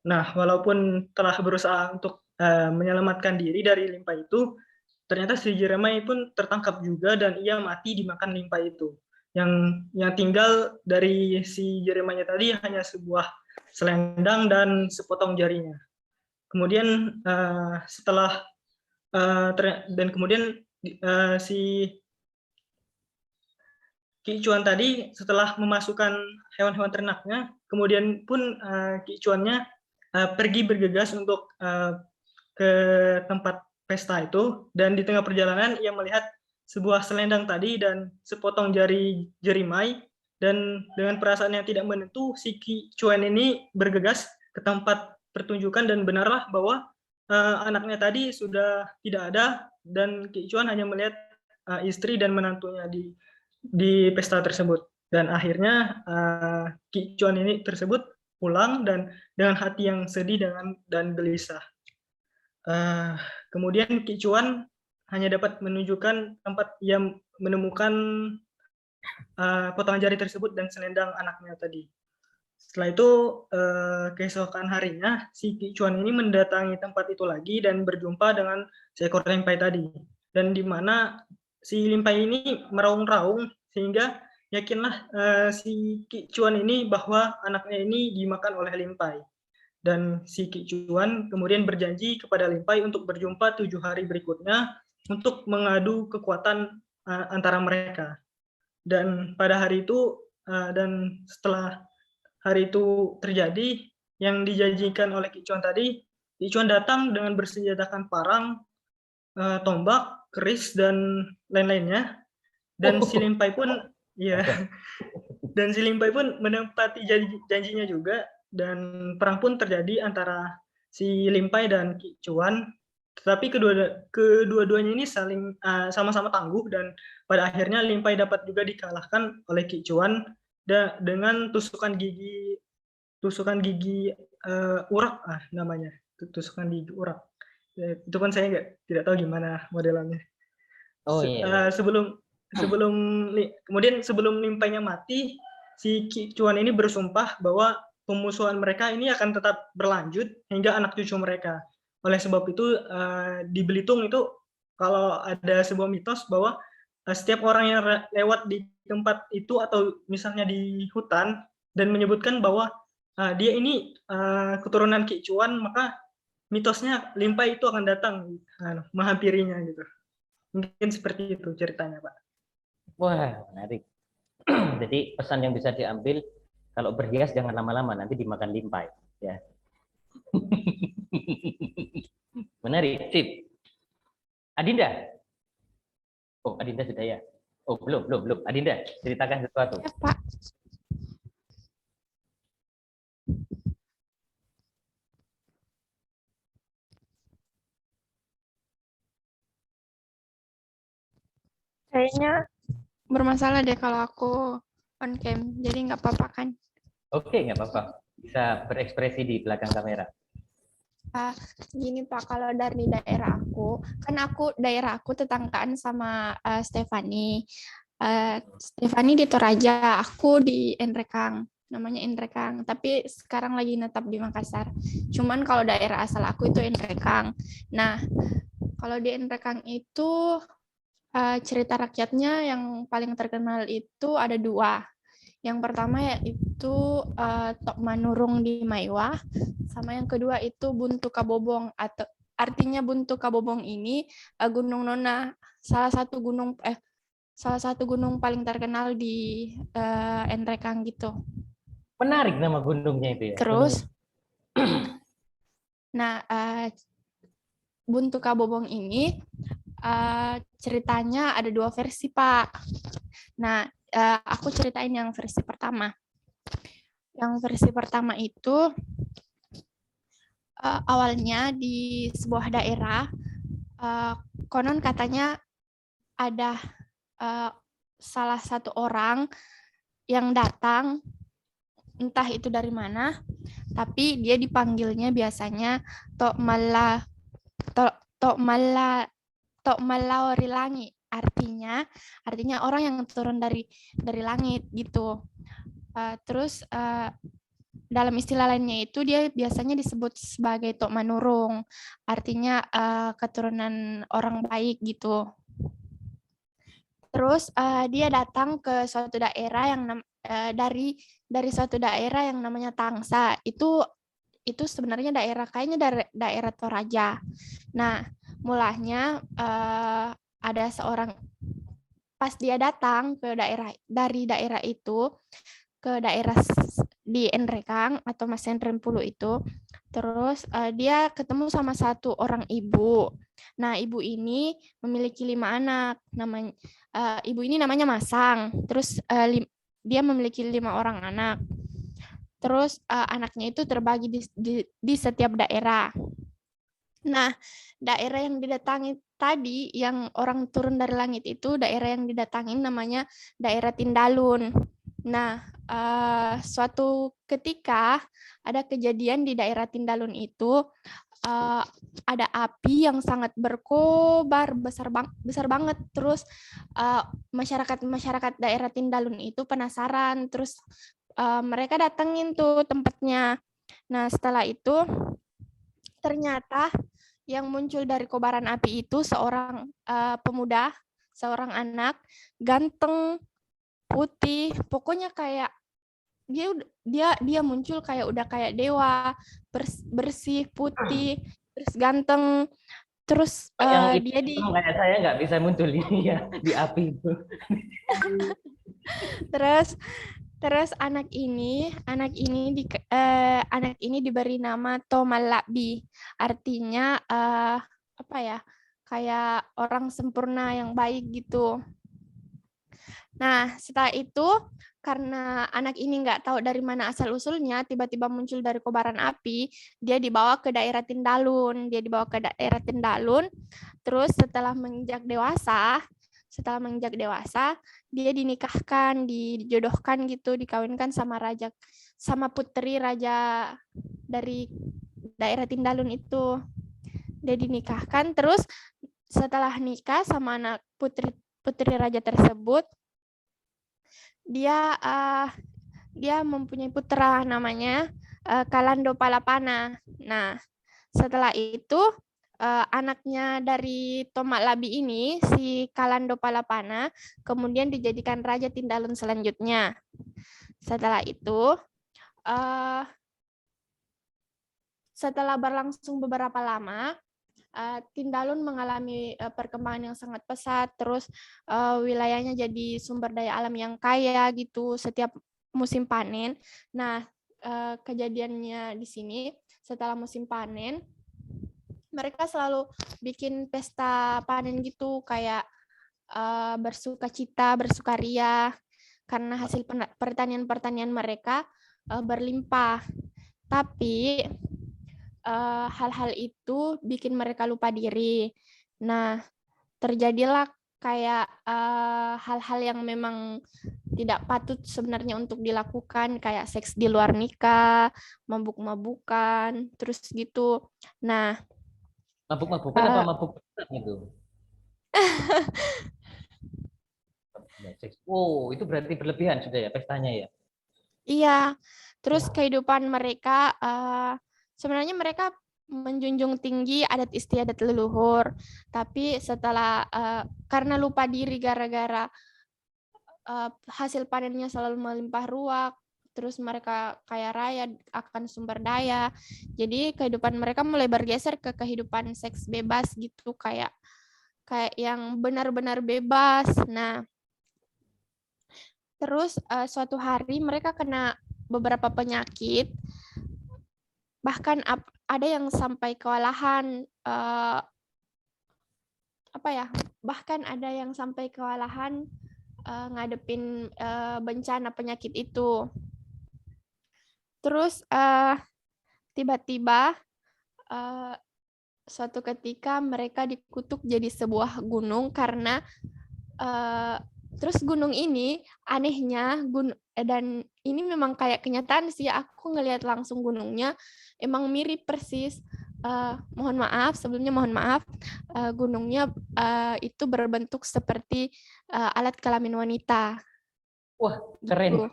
H: Nah, walaupun telah berusaha untuk menyelamatkan diri dari limpah itu, ternyata si Jerimai pun tertangkap juga dan ia mati dimakan limpah itu. Yang tinggal dari si Jerimainya tadi hanya sebuah selendang dan sepotong jarinya. Kemudian si Ki Cuan tadi setelah memasukkan hewan-hewan ternaknya, kemudian pun Ki Cuannya pergi bergegas untuk ke tempat pesta itu, dan di tengah perjalanan ia melihat sebuah selendang tadi dan sepotong jari Jerimai, dan dengan perasaan yang tidak menentu si Ki Cuan ini bergegas ke tempat pertunjukan, dan benarlah bahwa anaknya tadi sudah tidak ada dan Ki Cuan hanya melihat istri dan menantunya di pesta tersebut. Dan akhirnya Ki Cuan ini tersebut pulang dan dengan hati yang sedih dan gelisah. Kemudian Ki Cuan hanya dapat menunjukkan tempat ia menemukan potongan jari tersebut dan selendang anaknya tadi. Setelah itu keesokan harinya si Ki Cuan ini mendatangi tempat itu lagi dan berjumpa dengan seekor limpai tadi, dan di mana si limpai ini meraung-raung sehingga yakinlah si Ki Cuan ini bahwa anaknya ini dimakan oleh Limpai. Dan si Ki Cuan kemudian berjanji kepada Limpai untuk berjumpa 7 hari berikutnya untuk mengadu kekuatan antara mereka. Dan pada hari itu dan setelah hari itu terjadi, yang dijanjikan oleh Ki Cuan tadi, Ki Cuan datang dengan bersenjatakan parang, tombak, keris, dan lain-lainnya. Dan si Limpai pun, ya, dan si Limpai pun menepati janjinya juga, dan perang pun terjadi antara si Limpai dan Ki Cuan. Tetapi kedua-duanya ini saling sama-sama tangguh, dan pada akhirnya Limpai dapat juga dikalahkan oleh Ki Cuan dengan tusukan gigi urak namanya, tusukan gigi urak. Itu kan saya tidak tahu gimana modelannya.
A: Oh iya.
H: Sebelum Limpainya mati, si Ki Cuan ini bersumpah bahwa pemusuhan mereka ini akan tetap berlanjut hingga anak cucu mereka. Oleh sebab itu di Belitung itu kalau ada sebuah mitos bahwa setiap orang yang lewat di tempat itu atau misalnya di hutan dan menyebutkan bahwa dia ini keturunan Ki Cuan, maka mitosnya Limpai itu akan datang menghampirinya gitu. Mungkin seperti itu ceritanya, Pak.
A: Wah, menarik. Jadi pesan yang bisa diambil, kalau berhias jangan lama-lama, nanti dimakan Limpai. Ya. Menarik, sip. Adinda? Oh, Adinda sudah ya? Oh, belum. Adinda, ceritakan sesuatu.
I: Ya, Pak. Kayaknya bermasalah deh kalau aku on cam, jadi nggak apa-apa kan?
A: Oke, nggak apa-apa. Bisa berekspresi di belakang kamera.
I: Gini Pak, kalau dari daerah aku tetanggaan sama Stefani. Stefani di Toraja, aku di Enrekang, namanya Enrekang. Tapi sekarang lagi netap di Makassar. Cuman kalau daerah asal aku itu Enrekang. Nah, kalau di Enrekang itu cerita rakyatnya yang paling terkenal itu ada 2. Yang pertama yaitu Tok Manurung di Maiwah, sama yang kedua itu Buntu Kabobong, atau artinya Buntu Kabobong ini Gunung Nona, salah satu gunung paling terkenal di Enrekang gitu.
A: Menarik nama gunungnya itu ya.
I: Terus, nah Buntu Kabobong ini ceritanya ada 2 versi, Pak. Nah, aku ceritain yang versi pertama. Yang versi pertama itu awalnya di sebuah daerah, konon katanya ada salah satu orang yang datang, entah itu dari mana, tapi dia dipanggilnya biasanya Tok Malaori Langit, artinya orang yang turun dari langit gitu. Terus dalam istilah lainnya itu dia biasanya disebut sebagai Tok Manurung, artinya keturunan orang baik gitu. Terus dia datang ke suatu daerah yang dari suatu daerah yang namanya Tangsa. Itu sebenarnya daerah Toraja. Nah, mulanya ada seorang, pas dia datang ke dari daerah itu ke daerah di Enrekang atau Masen Rempulu itu, terus dia ketemu sama satu orang ibu. Nah, ibu ini memiliki 5 anak. Ibu ini namanya Masang. Terus dia memiliki 5 orang anak. Terus anaknya itu terbagi di setiap daerah. Nah, daerah yang didatangi tadi, yang orang turun dari langit itu, daerah yang didatangi namanya daerah Tindalun. Nah, suatu ketika ada kejadian di daerah Tindalun itu, ada api yang sangat berkobar, besar banget. Terus masyarakat daerah Tindalun itu penasaran, terus mereka datengin tuh tempatnya. Nah, setelah itu ternyata yang muncul dari kobaran api itu seorang pemuda, seorang anak, ganteng, putih, pokoknya kayak dia muncul kayak udah kayak dewa, bersih, putih, terus ganteng, terus
A: Yang
I: dia di
A: hitam kayak saya nggak bisa muncul ini ya di api itu.
I: terus anak ini diberi nama Tomalabi, artinya apa ya, kayak orang sempurna yang baik gitu. Nah, setelah itu karena anak ini nggak tahu dari mana asal-usulnya, tiba-tiba muncul dari kobaran api, dia dibawa ke daerah Tindalun. Terus setelah menginjak dewasa, dia dinikahkan, dijodohkan gitu, dikawinkan sama putri raja dari daerah Tindalun itu. Dia dinikahkan, terus setelah nikah sama anak putri raja tersebut, dia mempunyai putra namanya Kalando Palapana. Nah, setelah itu anaknya dari Tomak Labi ini, si Kalando Palapana, kemudian dijadikan Raja Tindalun selanjutnya. Setelah itu, setelah berlangsung beberapa lama, Tindalun mengalami perkembangan yang sangat pesat, terus wilayahnya jadi sumber daya alam yang kaya gitu setiap musim panen. Nah, kejadiannya di sini setelah musim panen, mereka selalu bikin pesta panen gitu, kayak bersukacita, bersukaria, karena hasil pertanian mereka berlimpah. Tapi hal-hal itu bikin mereka lupa diri. Nah, terjadilah kayak hal-hal yang memang tidak patut sebenarnya untuk dilakukan, kayak seks di luar nikah, mabuk-mabukan, terus gitu. Nah,
A: Mabuk-mabukan apa mabuk berat gitu? Oh, itu berarti berlebihan sudah ya pestanya ya?
I: iya. Terus kehidupan mereka, sebenarnya mereka menjunjung tinggi adat istiadat leluhur, tapi setelah karena lupa diri gara-gara hasil panennya selalu melimpah ruah, terus mereka kaya raya akan sumber daya, jadi kehidupan mereka mulai bergeser ke kehidupan seks bebas gitu, kayak yang benar-benar bebas. Nah, terus suatu hari mereka kena beberapa penyakit, bahkan ada yang sampai kewalahan, ngadepin bencana penyakit itu. Terus tiba-tiba suatu ketika mereka dikutuk jadi sebuah gunung karena terus gunung ini anehnya dan ini memang kayak kenyataan sih, aku ngelihat langsung gunungnya emang mirip persis. Sebelumnya mohon maaf, gunungnya itu berbentuk seperti alat kelamin wanita.
A: Wah, keren.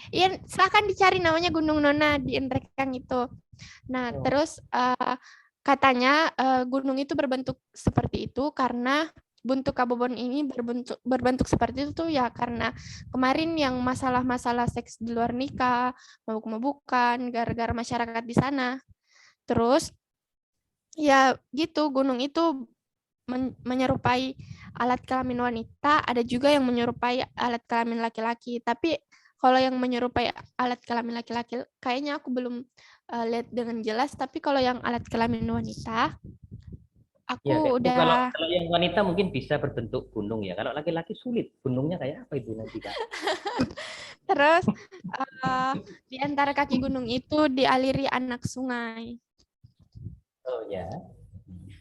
I: Iya, silahkan dicari namanya Gunung Nona di Nrekang itu. Nah, terus katanya gunung itu berbentuk seperti itu karena Buntu Kabobon ini berbentuk seperti itu ya karena kemarin yang masalah-masalah seks di luar nikah, mabuk-mabukan, gara-gara masyarakat di sana. Terus ya gitu, gunung itu menyerupai alat kelamin wanita, ada juga yang menyerupai alat kelamin laki-laki. Tapi kalau yang menyerupai alat kelamin laki-laki, kayaknya aku belum lihat dengan jelas. Tapi kalau yang alat kelamin wanita, aku
A: ya,
I: udah.
A: Kalau yang wanita mungkin bisa berbentuk gunung ya. Kalau laki-laki sulit. Gunungnya kayak apa itu nanti Kak?
I: Terus di antara kaki gunung itu dialiri anak sungai.
A: Oh ya.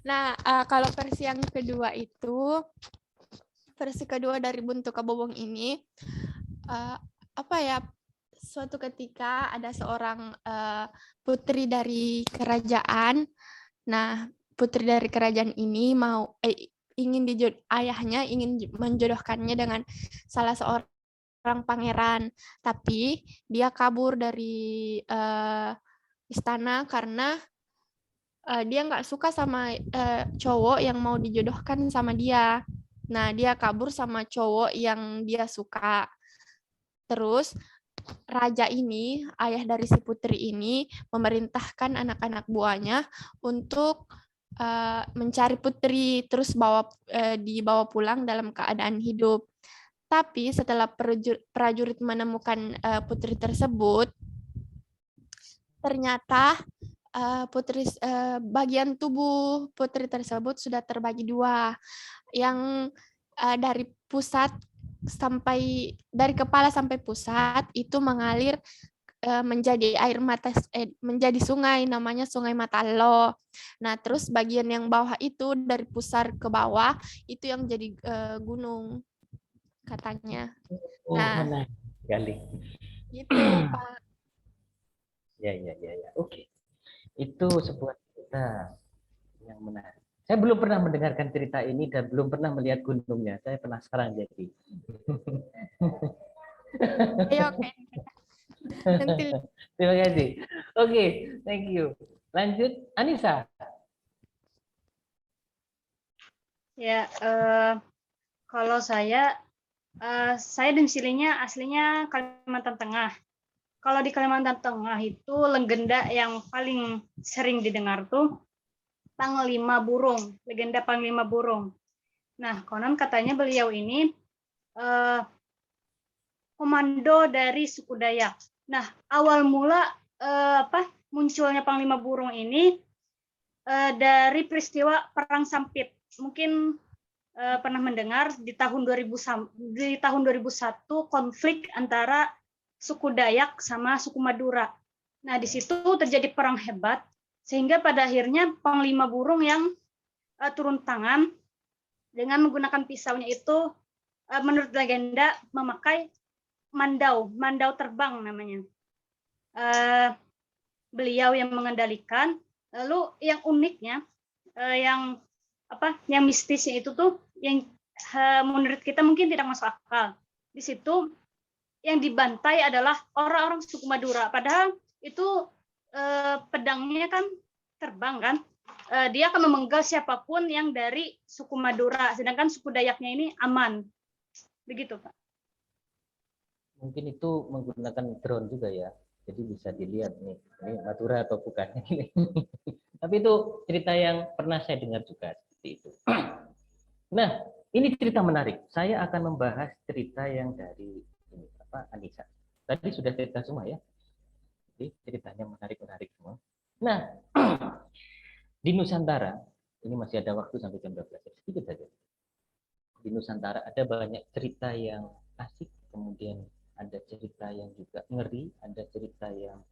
I: Nah, kalau versi yang kedua itu, versi kedua dari Buntu Kabobon ini, suatu ketika ada seorang putri dari kerajaan. Nah, putri dari kerajaan ini ayahnya ingin menjodohkannya dengan salah seorang pangeran, tapi dia kabur dari istana karena dia nggak suka sama cowok yang mau dijodohkan sama dia. Nah, dia kabur sama cowok yang dia suka. Terus raja ini, ayah dari si putri ini, memerintahkan anak-anak buahnya untuk mencari putri, terus dibawa pulang dalam keadaan hidup. Tapi setelah prajurit menemukan putri tersebut, ternyata bagian tubuh putri tersebut sudah terbagi dua, yang dari kepala sampai pusat itu mengalir menjadi air mata, menjadi sungai, namanya Sungai Matalo. Nah, terus bagian yang bawah itu dari pusar ke bawah itu yang jadi gunung katanya.
A: Oh,
I: Nah,
A: menarik sekali.
I: gitu Pak.
A: Ya. Oke. Itu sebuah cerita yang menarik. Saya belum pernah mendengarkan cerita ini dan belum pernah melihat gunungnya. Saya penasaran jadi.
I: Ayo, oke. Nanti
A: Terima kasih. Oke, thank you. Lanjut, Anissa.
J: Ya, kalau saya domisilinya aslinya Kalimantan Tengah. Kalau di Kalimantan Tengah itu legenda yang paling sering didengar tuh Panglima Burung, legenda Panglima Burung. Nah, konon katanya beliau ini komando dari suku Dayak. Nah, awal mula munculnya Panglima Burung ini dari peristiwa Perang Sampit. Mungkin pernah mendengar di tahun 2001 konflik antara suku Dayak sama suku Madura. Nah, di situ terjadi perang hebat sehingga pada akhirnya Panglima Burung yang turun tangan dengan menggunakan pisaunya itu menurut legenda memakai mandau terbang namanya. Beliau yang mengendalikan. Lalu yang uniknya yang mistisnya itu tuh yang menurut kita mungkin tidak masuk akal. Di situ yang dibantai adalah orang-orang suku Madura, padahal itu pedangnya kan terbang kan, dia akan memenggal siapapun yang dari suku Madura, sedangkan suku Dayaknya ini aman, begitu Pak.
A: Mungkin itu menggunakan drone juga ya, jadi bisa dilihat nih, ini Madura atau bukan. Tapi itu cerita yang pernah saya dengar juga seperti itu. Nah, ini cerita menarik. Saya akan membahas cerita yang dari Anissa. Tadi sudah cerita semua ya. Jadi ceritanya menarik-menarik semua. Nah, di Nusantara, ini masih ada waktu sampai jam 12, sedikit saja. Di Nusantara ada banyak cerita yang asik, kemudian ada cerita yang juga ngeri, ada cerita yang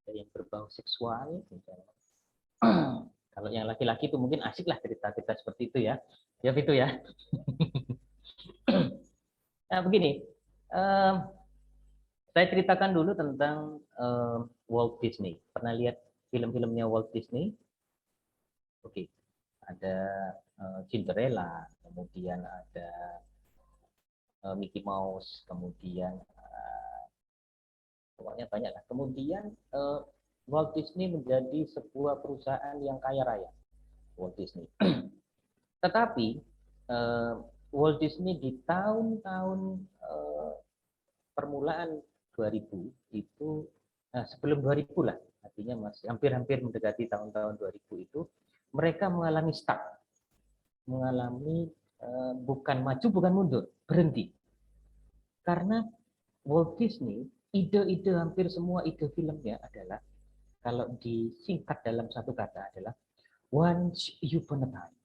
A: yang berbau seksual, misalnya. Kalau yang laki-laki itu mungkin asik lah cerita-cerita seperti itu ya. Ya itu ya. Nah begini, saya ceritakan dulu tentang Walt Disney. Pernah lihat film-filmnya Walt Disney? Oke, ada Cinderella, kemudian ada Mickey Mouse, kemudian pokoknya banyak lah. Kemudian Walt Disney menjadi sebuah perusahaan yang kaya raya, Walt Disney. Tetapi Walt Disney di tahun-tahun permulaan 2000 itu sebelum 2000 lah, artinya masih hampir-hampir mendekati tahun-tahun 2000 itu mereka mengalami stuck, mengalami bukan maju bukan mundur, berhenti. Karena Walt Disney ide-ide hampir semua ide filmnya adalah kalau disingkat dalam satu kata adalah once upon a time,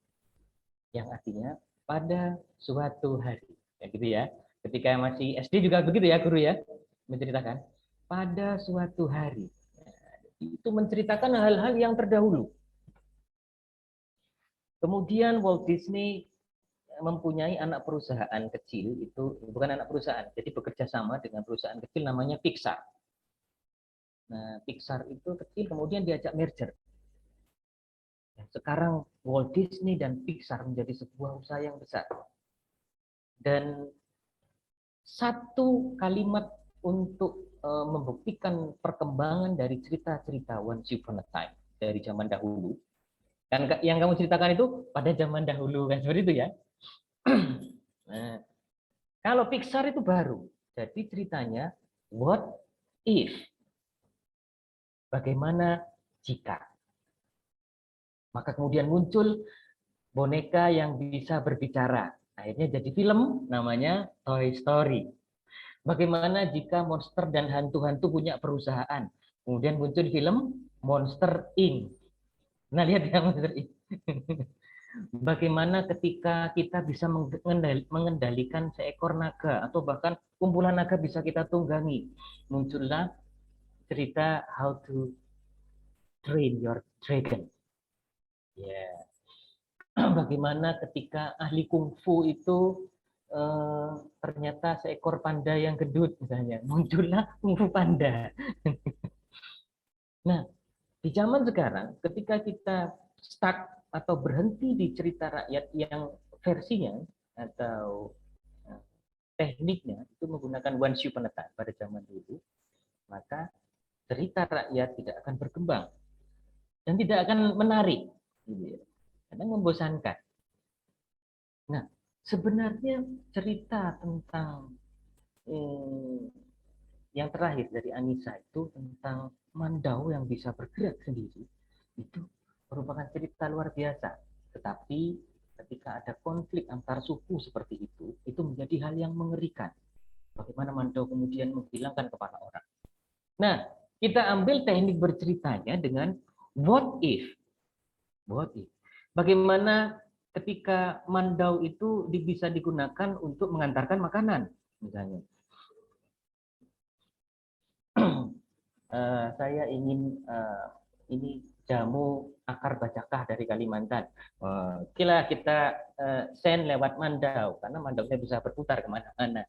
A: yang artinya pada suatu hari, ya gitu ya. Ketika masih SD juga begitu ya guru ya, menceritakan pada suatu hari. Itu menceritakan hal-hal yang terdahulu. Kemudian Walt Disney mempunyai anak perusahaan kecil, itu bukan anak perusahaan, jadi bekerja sama dengan perusahaan kecil namanya Pixar. Nah, Pixar itu kecil, kemudian diajak merger. Dan sekarang Walt Disney dan Pixar menjadi sebuah usaha yang besar. Dan satu kalimat untuk membuktikan perkembangan dari cerita-cerita Once Upon a Time dari zaman dahulu, Kan yang kamu ceritakan itu pada zaman dahulu kan seperti itu ya. Nah, kalau Pixar itu baru. Jadi ceritanya what if? Bagaimana jika? Maka kemudian muncul boneka yang bisa berbicara. Akhirnya jadi film namanya Toy Story. Bagaimana jika monster dan hantu-hantu punya perusahaan? Kemudian muncul film Monster Inc. Nah, lihat ya Monster Inc. Bagaimana ketika kita bisa mengendalikan seekor naga atau bahkan kumpulan naga bisa kita tunggangi. Muncullah cerita How to Train Your Dragon. Ya. Bagaimana ketika ahli kungfu itu ternyata seekor panda yang gendut misalnya, muncullah kungfu panda. Nah, di zaman sekarang ketika kita stuck atau berhenti di cerita rakyat yang versinya atau tekniknya itu menggunakan once upon a time pada zaman dulu, maka cerita rakyat tidak akan berkembang dan tidak akan menarik, gitu ya. Karena membosankan. Nah, sebenarnya cerita tentang yang terakhir dari Anissa itu tentang Mandau yang bisa bergerak sendiri, itu merupakan cerita luar biasa. Tetapi ketika ada konflik antar suku seperti itu menjadi hal yang mengerikan. Bagaimana Mandau kemudian menghilangkan kepala orang. Nah, kita ambil teknik berceritanya dengan what if. What if. Bagaimana ketika Mandau itu bisa digunakan untuk mengantarkan makanan, misalnya. Saya ingin ini jamu akar bacakah dari Kalimantan. Kira kita send lewat Mandau, karena Mandaunya bisa berputar kemana-mana.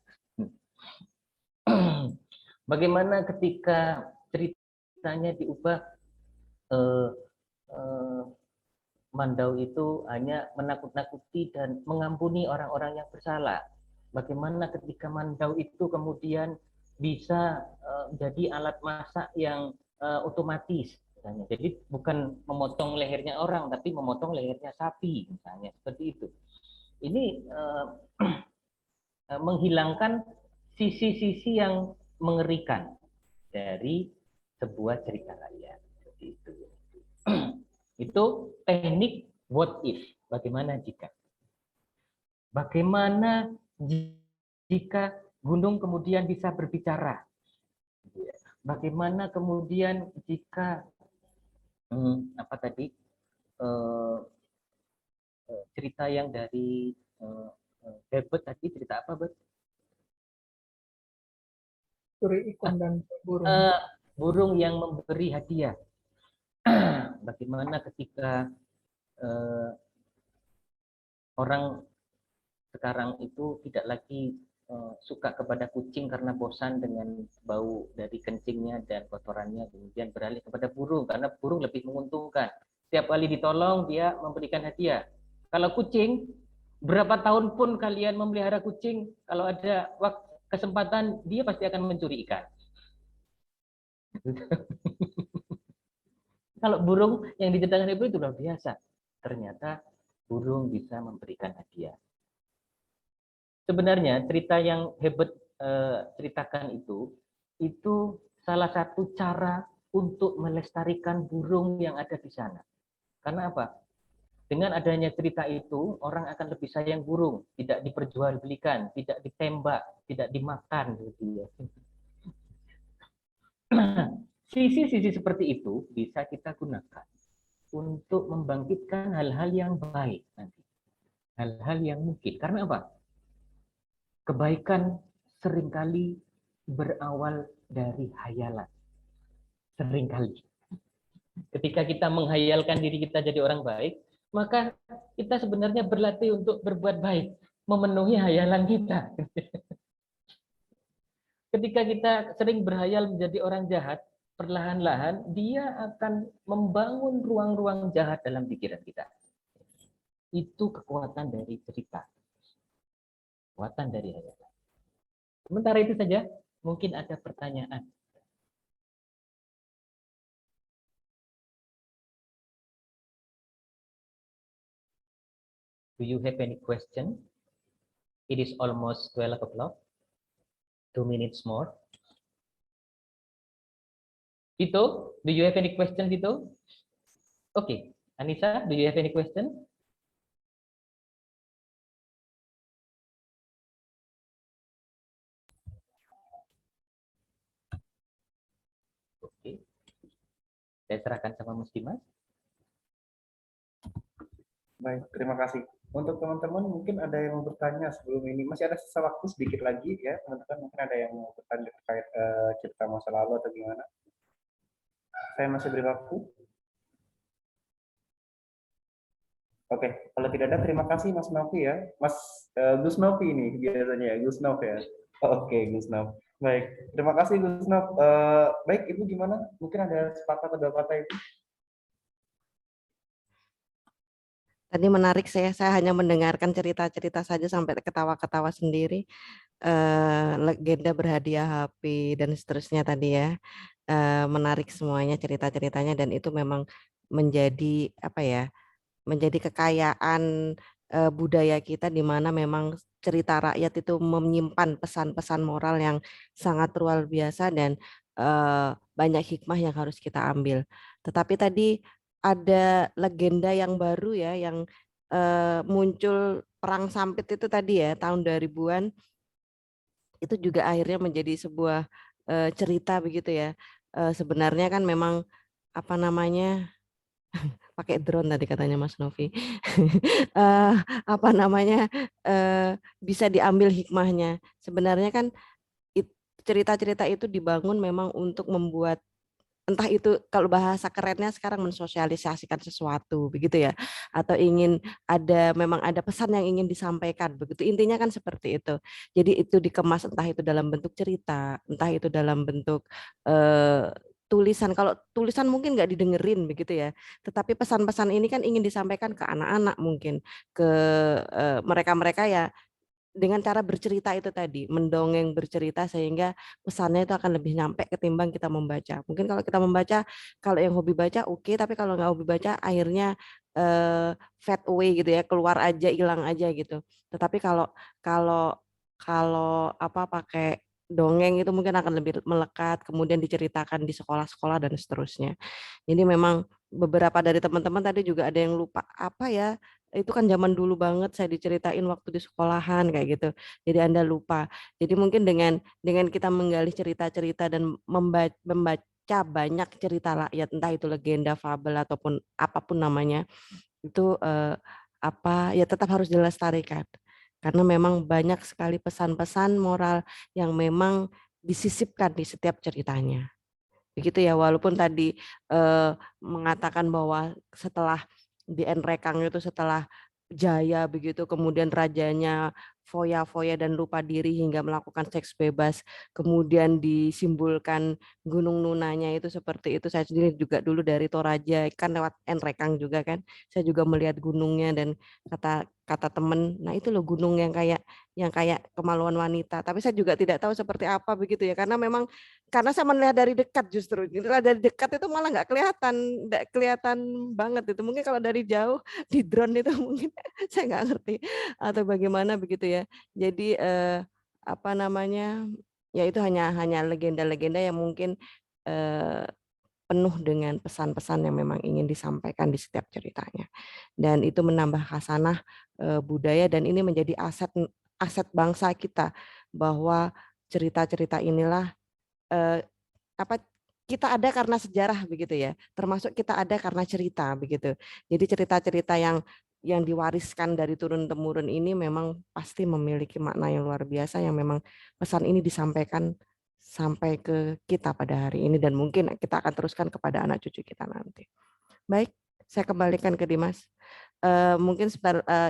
A: Bagaimana ketika ceritanya diubah, Mandau itu hanya menakut-nakuti dan mengampuni orang-orang yang bersalah. Bagaimana ketika Mandau itu kemudian bisa menjadi alat masak yang otomatis, misalnya. Jadi bukan memotong lehernya orang, tapi memotong lehernya sapi, misalnya seperti itu. Ini menghilangkan sisi-sisi yang mengerikan dari sebuah cerita rakyat. Seperti itu. Itu teknik what if. Bagaimana jika? Bagaimana jika gunung kemudian bisa berbicara? Bagaimana kemudian jika apa tadi cerita yang dari Herbert tadi, cerita apa, Bet?
C: Suri ikun dan burung.
A: Burung yang memberi hadiah. Bagaimana ketika orang sekarang itu tidak lagi suka kepada kucing karena bosan dengan bau dari kencingnya dan kotorannya, kemudian beralih kepada burung karena burung lebih menguntungkan. Setiap kali ditolong dia memberikan hadiah. Kalau kucing, berapa tahun pun kalian memelihara kucing, kalau ada kesempatan dia pasti akan mencuri ikan. Kalau burung yang diceritakan itu luar biasa. Ternyata burung bisa memberikan hadiah. Sebenarnya cerita yang Herbert ceritakan itu salah satu cara untuk melestarikan burung yang ada di sana. Karena apa? Dengan adanya cerita itu, orang akan lebih sayang burung, tidak diperjualbelikan, tidak ditembak, tidak dimakan, gitu ya. Sisi-sisi seperti itu bisa kita gunakan untuk membangkitkan hal-hal yang baik nanti. Hal-hal yang mungkin. Karena apa? Kebaikan seringkali berawal dari hayalan. Seringkali. Ketika kita menghayalkan diri kita jadi orang baik, maka kita sebenarnya berlatih untuk berbuat baik, memenuhi hayalan kita. Ketika kita sering berhayal menjadi orang jahat, perlahan-lahan dia akan membangun ruang-ruang jahat dalam pikiran kita. Itu kekuatan dari cerita. Kekuatan dari hayalan. Sementara itu saja, mungkin ada pertanyaan. Do you have any question? It is almost 12 o'clock. 2 minutes more. Vito, do you have any question, Vito? Okay. Anissa, do you have any question? Oke. Saya serahkan sama Mas Dimas.
B: Baik, terima kasih. Untuk teman-teman mungkin ada yang mau bertanya sebelum ini. Masih ada sisa waktu sedikit lagi ya, teman-teman. Mungkin ada yang mau bertanya terkait cerita masa lalu atau gimana. Saya masih beri waktu. Oke, kalau tidak ada terima kasih Mas Novi ya. Mas Gus Novi ini biasanya ya, Gus Nov ya. Oke, Gus Nov. Baik, terima kasih Gus Nov. Baik, Ibu gimana? Mungkin ada sepatah atau dua kata itu?
K: Tadi menarik saya hanya mendengarkan cerita-cerita saja sampai ketawa-ketawa sendiri. Legenda berhadiah HP dan seterusnya tadi ya. Menarik semuanya cerita-ceritanya dan itu memang menjadi apa ya? Menjadi kekayaan budaya kita di mana memang cerita rakyat itu menyimpan pesan-pesan moral yang sangat luar biasa dan banyak hikmah yang harus kita ambil. Tetapi tadi ada legenda yang baru ya yang muncul Perang Sampit itu tadi ya tahun 2000-an itu juga akhirnya menjadi sebuah cerita begitu ya. Sebenarnya kan memang apa namanya pakai drone tadi katanya Mas Novi. Apa namanya bisa diambil hikmahnya. Sebenarnya kan cerita-cerita itu dibangun memang untuk membuat entah itu kalau bahasa kerennya sekarang mensosialisasikan sesuatu begitu ya atau ingin memang ada pesan yang ingin disampaikan begitu intinya kan seperti itu jadi itu dikemas entah itu dalam bentuk cerita entah itu dalam bentuk tulisan kalau tulisan mungkin nggak didengerin begitu ya tetapi pesan-pesan ini kan ingin disampaikan ke anak-anak mungkin ke mereka-mereka ya dengan cara bercerita itu tadi, mendongeng bercerita sehingga pesannya itu akan lebih nyampe ketimbang kita membaca. Mungkin kalau kita membaca, kalau yang hobi baca oke, tapi kalau nggak hobi baca akhirnya fade away gitu ya, keluar aja, hilang aja gitu. Tetapi kalau kalau kalau apa pakai dongeng itu mungkin akan lebih melekat, kemudian diceritakan di sekolah-sekolah dan seterusnya. Jadi memang beberapa dari teman-teman tadi juga ada yang lupa apa ya itu kan zaman dulu banget saya diceritain waktu di sekolahan kayak gitu. Jadi Anda lupa. Jadi mungkin dengan kita menggali cerita-cerita dan membaca banyak cerita rakyat entah itu legenda, fabel ataupun apapun namanya itu apa ya tetap harus dilestarikan. Karena memang banyak sekali pesan-pesan moral yang memang disisipkan di setiap ceritanya. Begitu ya walaupun tadi mengatakan bahwa setelah di Enrekang itu setelah jaya begitu kemudian rajanya foya-foya dan lupa diri hingga melakukan seks bebas kemudian disimbolkan Gunung Nunanya itu seperti itu saya sendiri juga dulu dari Toraja kan lewat Enrekang juga kan saya juga melihat gunungnya dan kata temen nah itu loh gunung yang kayak kemaluan wanita tapi saya juga tidak tahu seperti apa begitu ya karena saya melihat dari dekat justru dari dekat itu malah nggak kelihatan banget itu mungkin kalau dari jauh di drone itu mungkin saya nggak ngerti atau bagaimana begitu ya jadi apa namanya ya itu hanya legenda-legenda yang mungkin penuh dengan pesan-pesan yang memang ingin disampaikan di setiap ceritanya dan itu menambah khasanah budaya dan ini menjadi aset bangsa kita bahwa cerita-cerita inilah apa kita ada karena sejarah begitu ya termasuk kita ada karena cerita begitu jadi cerita-cerita yang diwariskan dari turun temurun ini memang pasti memiliki makna yang luar biasa yang memang pesan ini disampaikan sampai ke kita pada hari ini dan mungkin kita akan teruskan kepada anak cucu kita nanti. Baik, saya kembalikan ke Dimas. Mungkin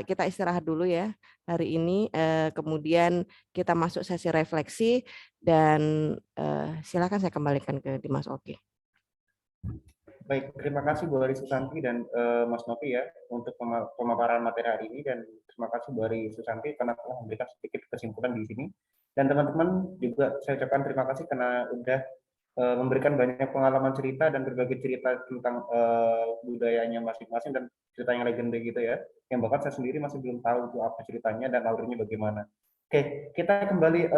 K: kita istirahat dulu ya hari ini, kemudian kita masuk sesi refleksi dan silakan saya kembalikan ke Dimas Oki.
B: Baik, terima kasih Bu Ari Susanti dan Mas Novi ya untuk pemaparan materi hari ini dan terima kasih Bu Ari Susanti karena telah memberikan sedikit kesimpulan di sini dan teman-teman juga saya ucapkan terima kasih karena udah memberikan banyak pengalaman cerita dan berbagai cerita tentang budayanya masing-masing dan ceritanya legenda gitu ya. Yang bahkan saya sendiri masih belum tahu itu apa ceritanya dan alurnya bagaimana. Oke, kita kembali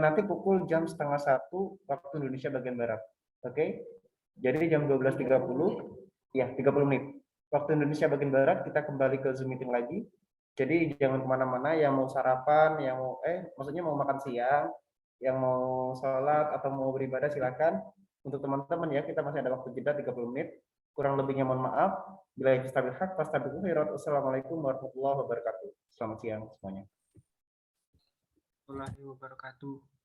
B: nanti pukul jam 12:30 waktu Indonesia bagian Barat. Oke, jadi jam 12.30, ya 30 menit. Waktu Indonesia bagian Barat kita kembali ke Zoom meeting lagi. Jadi jangan kemana-mana, yang mau sarapan, yang mau maksudnya mau makan siang, yang mau sholat atau mau beribadah silakan. Untuk teman-teman ya, kita masih ada waktu jeda 30 menit. Kurang lebihnya mohon maaf. Bila istabil haq, fastabiqul khairat. Wassalamualaikum warahmatullahi wabarakatuh. Selamat siang semuanya.
H: Warahmatullahi wabarakatuh.